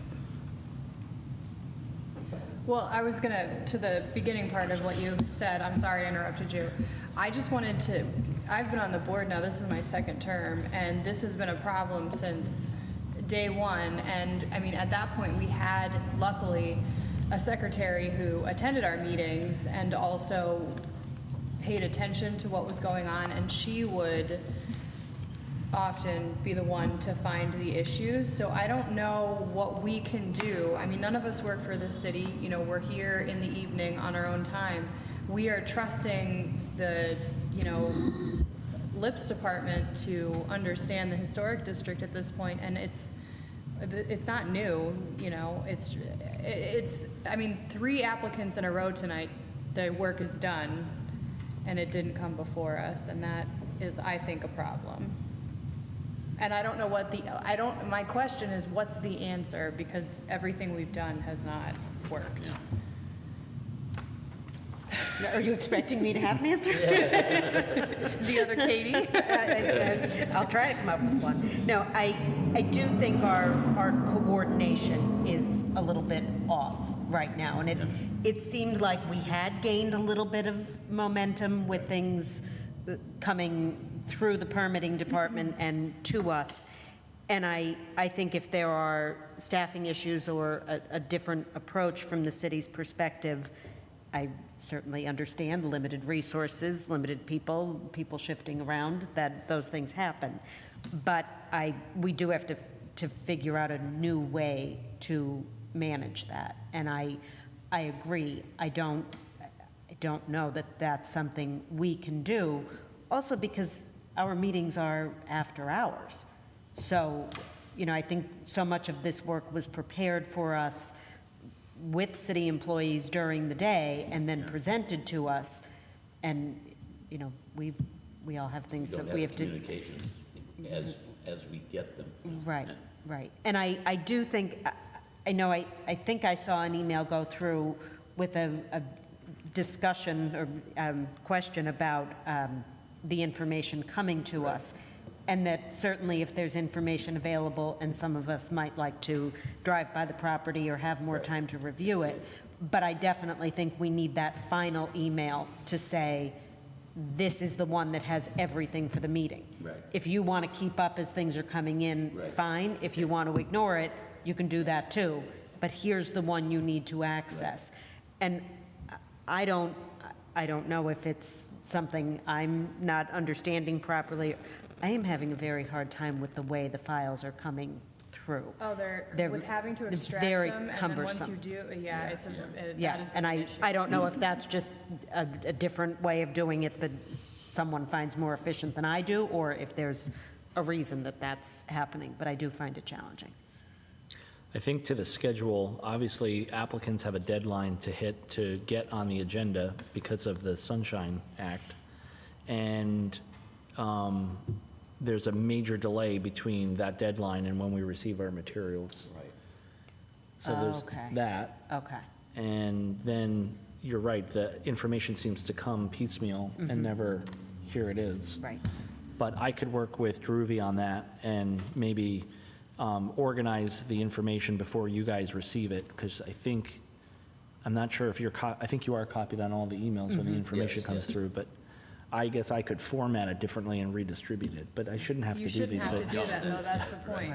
Well, I was gonna, to the beginning part of what you said, I'm sorry I interrupted you. I just wanted to, I've been on the board now, this is my 2nd term, and this has been a problem since day one. And I mean, at that point, we had, luckily, a secretary who attended our meetings and also paid attention to what was going on, and she would often be the one to find the issues. So I don't know what we can do. I mean, none of us work for the city. You know, we're here in the evening on our own time. We are trusting the, LIPS department to understand the historic district at this point, and it's not new, I mean, 3 applicants in a row tonight, the work is done, and it didn't come before us, and that is, I think, a problem. And I don't know what my question is, what's the answer? Because everything we've done has not worked. Are you expecting me to have an answer? The other Katie? I'll try to come up with one. No, I do think our coordination is a little bit off right now. And it seemed like we had gained a little bit of momentum with things coming through the permitting department and to us. And I think if there are staffing issues or a different approach from the city's perspective, I certainly understand limited resources, limited people shifting around, that those things happen. But we do have to figure out a new way to manage that. And I agree. I don't know that that's something we can do. Also because our meetings are after hours. So, I think so much of this work was prepared for us with city employees during the day and then presented to us. And, we all have things that we have to. Communication as we get them. Right. And I do think, I think I saw an email go through with a discussion or question about the information coming to us. And that certainly if there's information available and some of us might like to drive by the property or have more time to review it, but I definitely think we need that final email to say, this is the one that has everything for the meeting. Right. If you want to keep up as things are coming in, fine. If you want to ignore it, you can do that too. But here's the one you need to access. And I don't know if it's something I'm not understanding properly. I am having a very hard time with the way the files are coming through. Oh, they're with having to extract very them, cumbersome. and then once you do, it's that Yeah, has been and an issue. I don't know if that's just a different way of doing it that someone finds more efficient than I do, or if there's a reason that that's happening, but I do find it challenging. I think to the schedule, obviously applicants have a deadline to hit to get on the agenda because of the Sunshine Act. And there's a major delay between that deadline and when we receive our materials. Right. So there's Okay. that. Okay. And then, you're right, the information seems to come piecemeal and never, here it is. Right. But I could work with Druvy on that and maybe organize the information before you guys receive it, because I'm not sure if I think you are copied on all the emails when the information Yes, comes yes. through, but I guess I could format it differently and redistribute it, but I shouldn't have to do these You shouldn't have to do things. that, though, that's the point.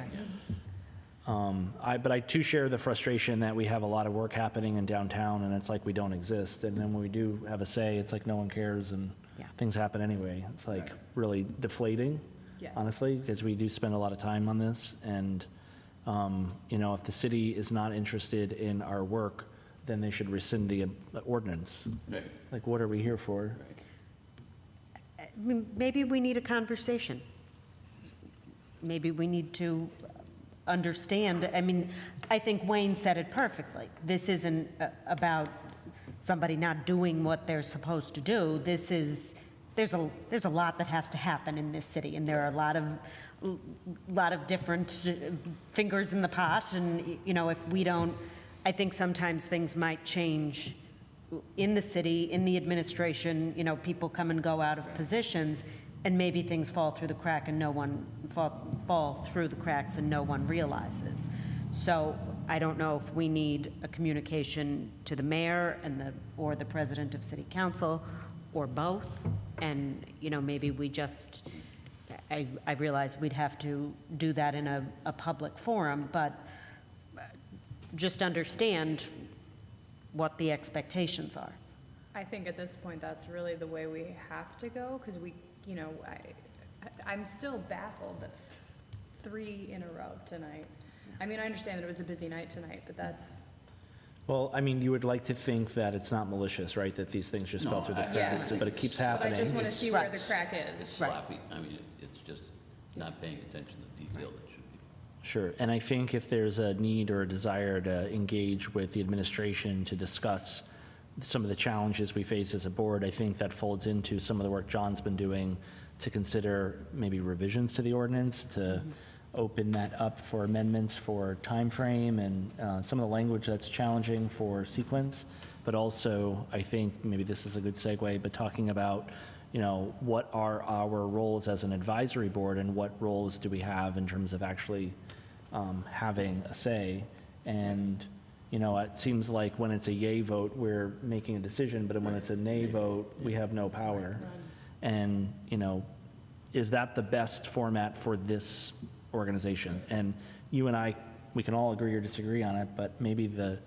But I too share the frustration that we have a lot of work happening in downtown, and it's like we don't exist. And then when we do have a say, it's like no one cares, and Yeah. things happen anyway. It's like really deflating, Yes. honestly, because we do spend a lot of time on this, and If the city is not interested in our work, then they should rescind the ordinance. Right. Like, what are we here for? Maybe we need a conversation. Maybe we need to understand, I think Wayne said it perfectly. This isn't about somebody not doing what they're supposed to do. There's a lot that has to happen in this city, and there are a lot of different fingers in the pot, and, if we don't, I think sometimes things might change in the city, in the administration, people come and go out of positions, and maybe things fall through the crack and fall through the cracks and no one realizes. So I don't know if we need a communication to the mayor or the president of city council, or both, and, maybe we just, I realize we'd have to do that in a public forum, but just understand what the expectations are. I think at this point, that's really the way we have to go, because I'm still baffled that 3 in a row tonight. I understand that it was a busy night tonight, but that's, Well, you would like to think that it's not malicious, right? That these things just fell through the cracks, Yes. but it keeps but I happening. just want to see where the crack is. It's sloppy. It's just not paying attention to the detail that should be. Sure, and I think if there's a need or a desire to engage with the administration to discuss some of the challenges we face as a board, I think that folds into some of the work John's been doing to consider maybe revisions to the ordinance, to open that up for amendments for time frame and some of the language that's challenging for sequence. But also, I think maybe this is a good segue, but talking about, what are our roles as an advisory board and what roles do we have in terms of actually having a say. And, it seems like when it's a yay vote, we're making a decision, but when it's a nay vote, we have no power. And, is that the best format for this organization? And you and I, we can all agree or disagree on it, but maybe the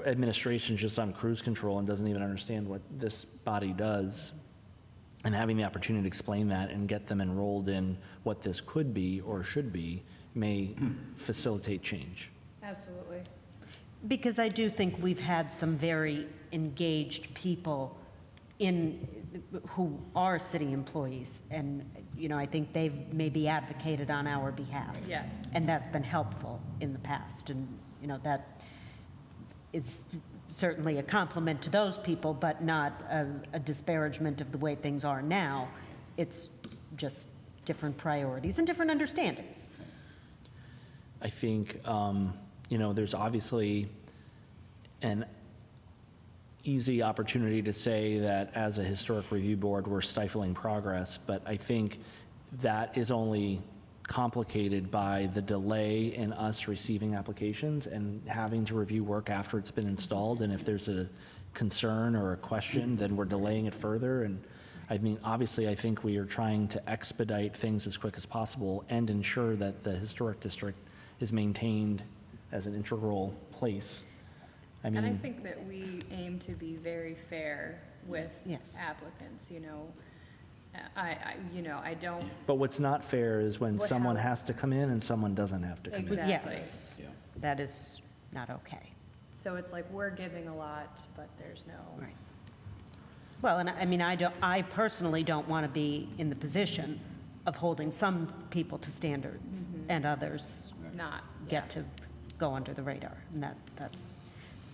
administration's just on cruise control and doesn't even understand what this body does. And having the opportunity to explain that and get them enrolled in what this could be or should be may facilitate change. Absolutely. Because I do think we've had some very engaged people who are city employees, and, I think they've maybe advocated on our behalf. Yes. And that's been helpful in the past, and, that is certainly a compliment to those people, but not a disparagement of the way things are now. It's just different priorities and different understandings. I think, there's obviously an easy opportunity to say that as a historic review board, we're stifling progress, but I think that is only complicated by the delay in us receiving applications and having to review work after it's been installed. And if there's a concern or a question, then we're delaying it further. And obviously, I think we are trying to expedite things as quick as possible and ensure that the historic district is maintained as an integral place. And I think that we aim to be very fair with Yes. applicants, I don't, But what's not fair is when What someone how- has to come in and someone doesn't have to come in. Exactly. Yes, that is not okay. so it's like we're giving a lot, but there's no. Right. Well, and I personally don't want to be in the position of holding some people to standards and others Not. get to go under the radar. And that's,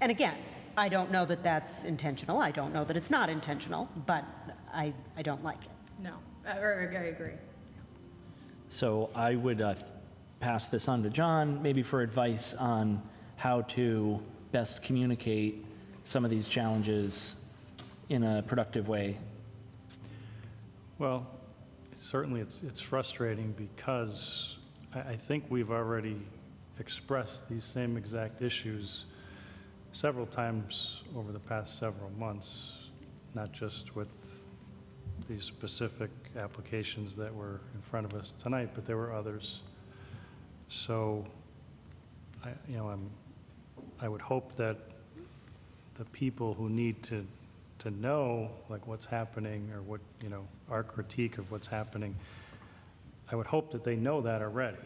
and again, I don't know that that's intentional. I don't know that it's not intentional, but I don't like it. No, I agree. So I would pass this on to John, maybe for advice on how to best communicate some of these challenges in a productive way. Well, certainly it's frustrating because I think we've already expressed these same exact issues several times over the past several months, not just with these specific applications that were in front of us tonight, but there were others. So, I would hope that the people who need to know, like, what's happening or what, our critique of what's happening, I would hope that they know that already.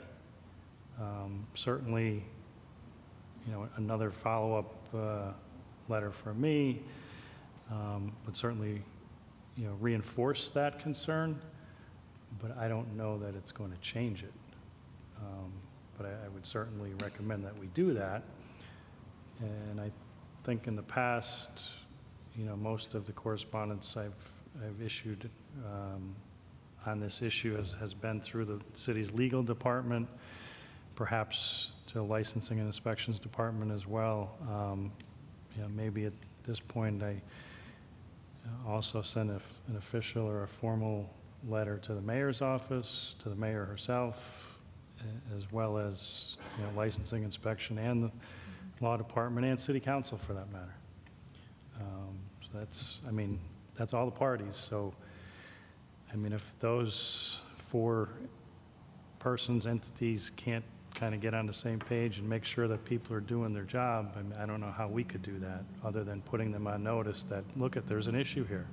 Certainly, another follow-up letter from me would certainly, reinforce that concern, but I don't know that it's going to change it. But I would certainly recommend that we do that. And I think in the past, most of the correspondence I've issued on this issue has been through the city's legal department, perhaps to the licensing and inspections department as well. Maybe at this point, I also send an official or a formal letter to the mayor's office, to the mayor herself, as well as licensing, inspection, and the law department, and city council for that matter. So that's all the parties. So, if those 4 persons, entities can't kind of get on the same page and make sure that people are doing their job, I don't know how we could do that, other than putting them on notice that, look, if there's an issue here,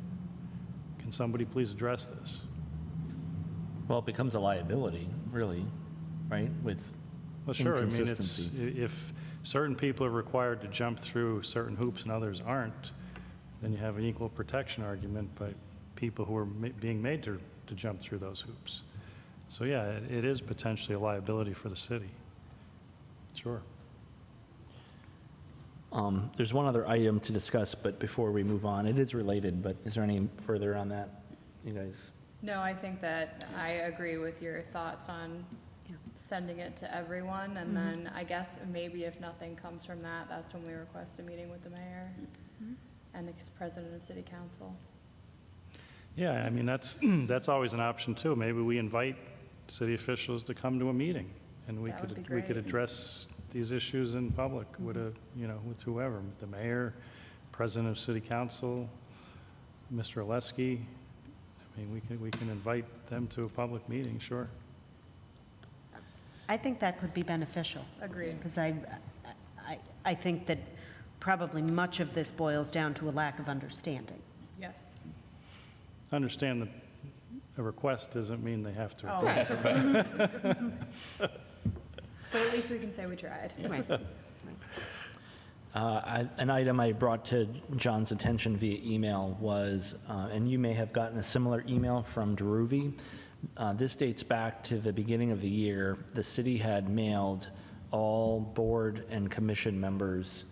can somebody please address this? Well, it becomes a liability, really, right, with Well, sure, inconsistencies. if certain people are required to jump through certain hoops and others aren't, then you have an equal protection argument by people who are being made to jump through those hoops. So yeah, it is potentially a liability for the city. Sure. There's one other item to discuss, but before we move on, it is related, but is there any further on that, you guys? No, I think that I agree with your thoughts on sending it to everyone, and then I guess maybe if nothing comes from that, that's when we request a meeting with the mayor and the president of city council. Yeah, that's always an option too. Maybe we invite city officials to come to a meeting, and we That would be could great. address these issues in public with with whoever, the mayor, president of city council, Mr. Oleski. We can invite them to a public meeting, sure. I think that could be beneficial. Agreed. Because I think that probably much of this boils down to a lack of understanding. Yes. Understand that a request doesn't mean they have to. Oh. But at least we can say we tried. Right. An item I brought to John's attention via email was, and you may have gotten a similar email from Deruvi. This dates back to the beginning of the year. The city had mailed all board and commission members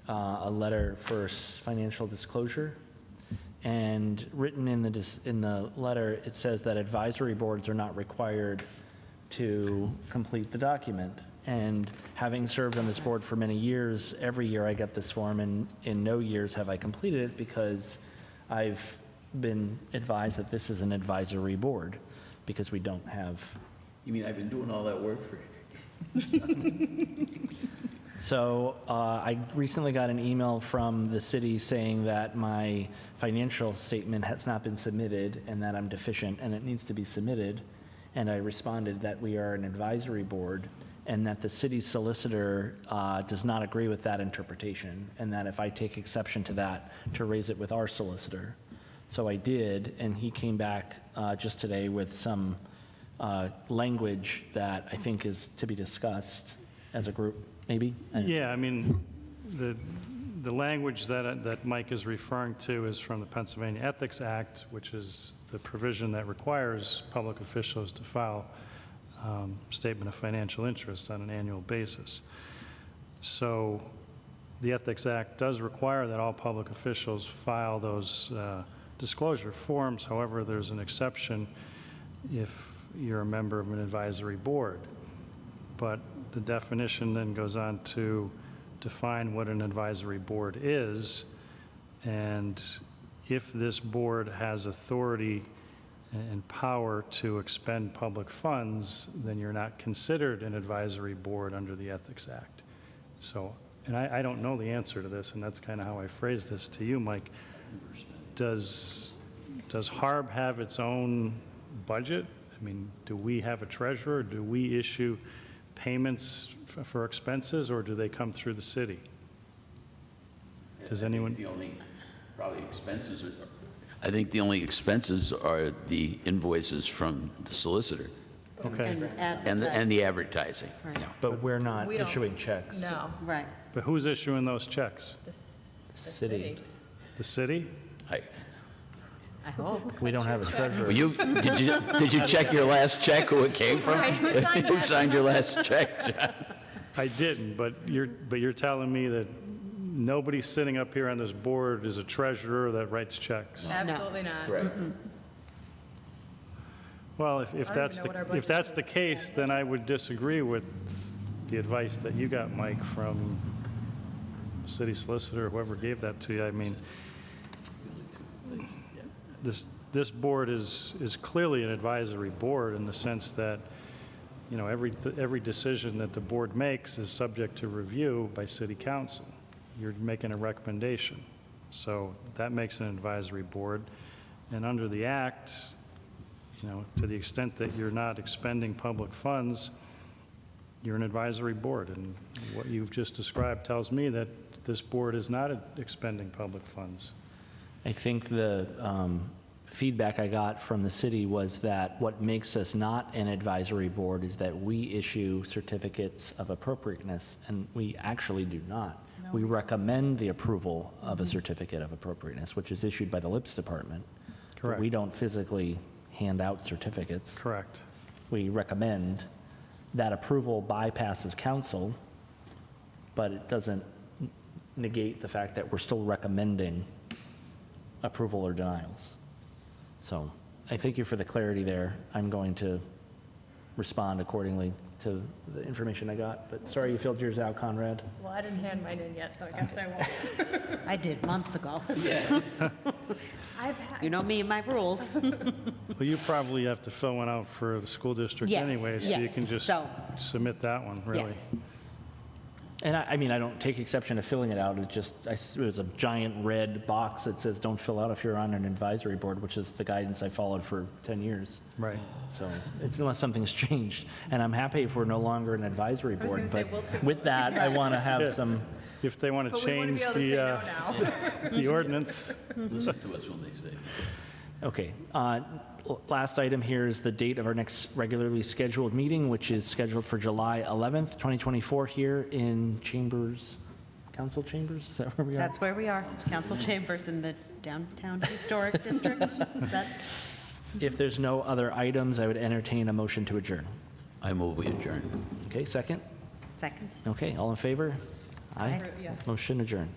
a letter for financial disclosure. And written in the letter, it says that advisory boards are not required to complete the document. And having served on this board for many years, every year I get this form, and in no years have I completed it because I've been advised that this is an advisory board because we don't have. You mean I've been doing all that work for? So I recently got an email from the city saying that my financial statement has not been submitted and that I'm deficient and it needs to be submitted. And I responded that we are an advisory board and that the city solicitor does not agree with that interpretation, and that if I take exception to that, to raise it with our solicitor. So I did, and he came back just today with some language that I think is to be discussed as a group, maybe? Yeah, the language that Mike is referring to is from the Pennsylvania Ethics Act, which is the provision that requires public officials to file statement of financial interest on an annual basis. So the Ethics Act does require that all public officials file those disclosure forms. However, there's an exception if you're a member of an advisory board. But the definition then goes on to define what an advisory board is, and if this board has authority and power to expend public funds, then you're not considered an advisory board under the Ethics Act. So, and I don't know the answer to this, and that's kind of how I phrased this to you, Mike. Does HARB have its own budget? Do we have a treasurer? Do we issue payments for expenses, or do they come through the city? Does anyone? The only probably expenses I think the only expenses are the invoices from the solicitor. Okay, and the advertising. Right. Yeah. But we're not We don't- issuing checks. No, Right. but who's issuing those checks? the City. The city? I- I hope. We don't have a treasurer. Did you check your last check, who it came from? Who signed Who that? signed your last check, John? I didn't, but you're telling me that nobody sitting up here on this board is a treasurer that writes checks? absolutely not. Well, if I don't that's even know what our the, budget if that's is. the case, then I would disagree with the advice that you got, Mike, from city solicitor, whoever gave that to you. I mean, this board is clearly an advisory board in the sense that, you know, every decision that the board makes is subject to review by city council. You're making a recommendation. So that makes an advisory board. And under the act, you know, to the extent that you're not expending public funds, you're an advisory board. And what you've just described tells me that this board is not expending public funds. I think the feedback I got from the city was that what makes us not an advisory board is that we issue certificates of appropriateness, and we actually do not. We recommend the approval of a certificate of appropriateness, which is issued by the LIPS department. But Correct. we don't physically hand out certificates. Correct. We recommend. That approval bypasses council, but it doesn't negate the fact that we're still recommending approval or denials. So I thank you for the clarity there. I'm going to respond accordingly to the information I got, but sorry you filled yours out, Conrad. Well, I didn't hand mine in yet, so I guess I won't. I did months ago. I've had, You know me and my rules. Well, you probably have to fill one out for the school district Yes, anyway, so you yes. can just So- submit that one, really. Yes. And I mean, I don't take exception to filling it out. It was a giant red box that says, don't fill out if you're on an advisory board, which is the guidance I followed for 10 years. Right. So it's unless something's changed. And I'm happy if we're no longer an advisory was board. gonna say, But we'll with that, I want to have Yeah. some, If they want to but we want to change be able to say no now. the ordinance, Listen to us when they say. okay. Last item here is the date of our next regularly scheduled meeting, which is scheduled for July 11th, 2024, here in Chambers, Council Chambers? Is that where we are? That's where we are, council chambers in the downtown historic district. Is that? If there's no other items, I would entertain a motion to adjourn. I move we adjourn. Okay, second? Second. Okay, all in favor? Aye. Yes. Motion adjourned.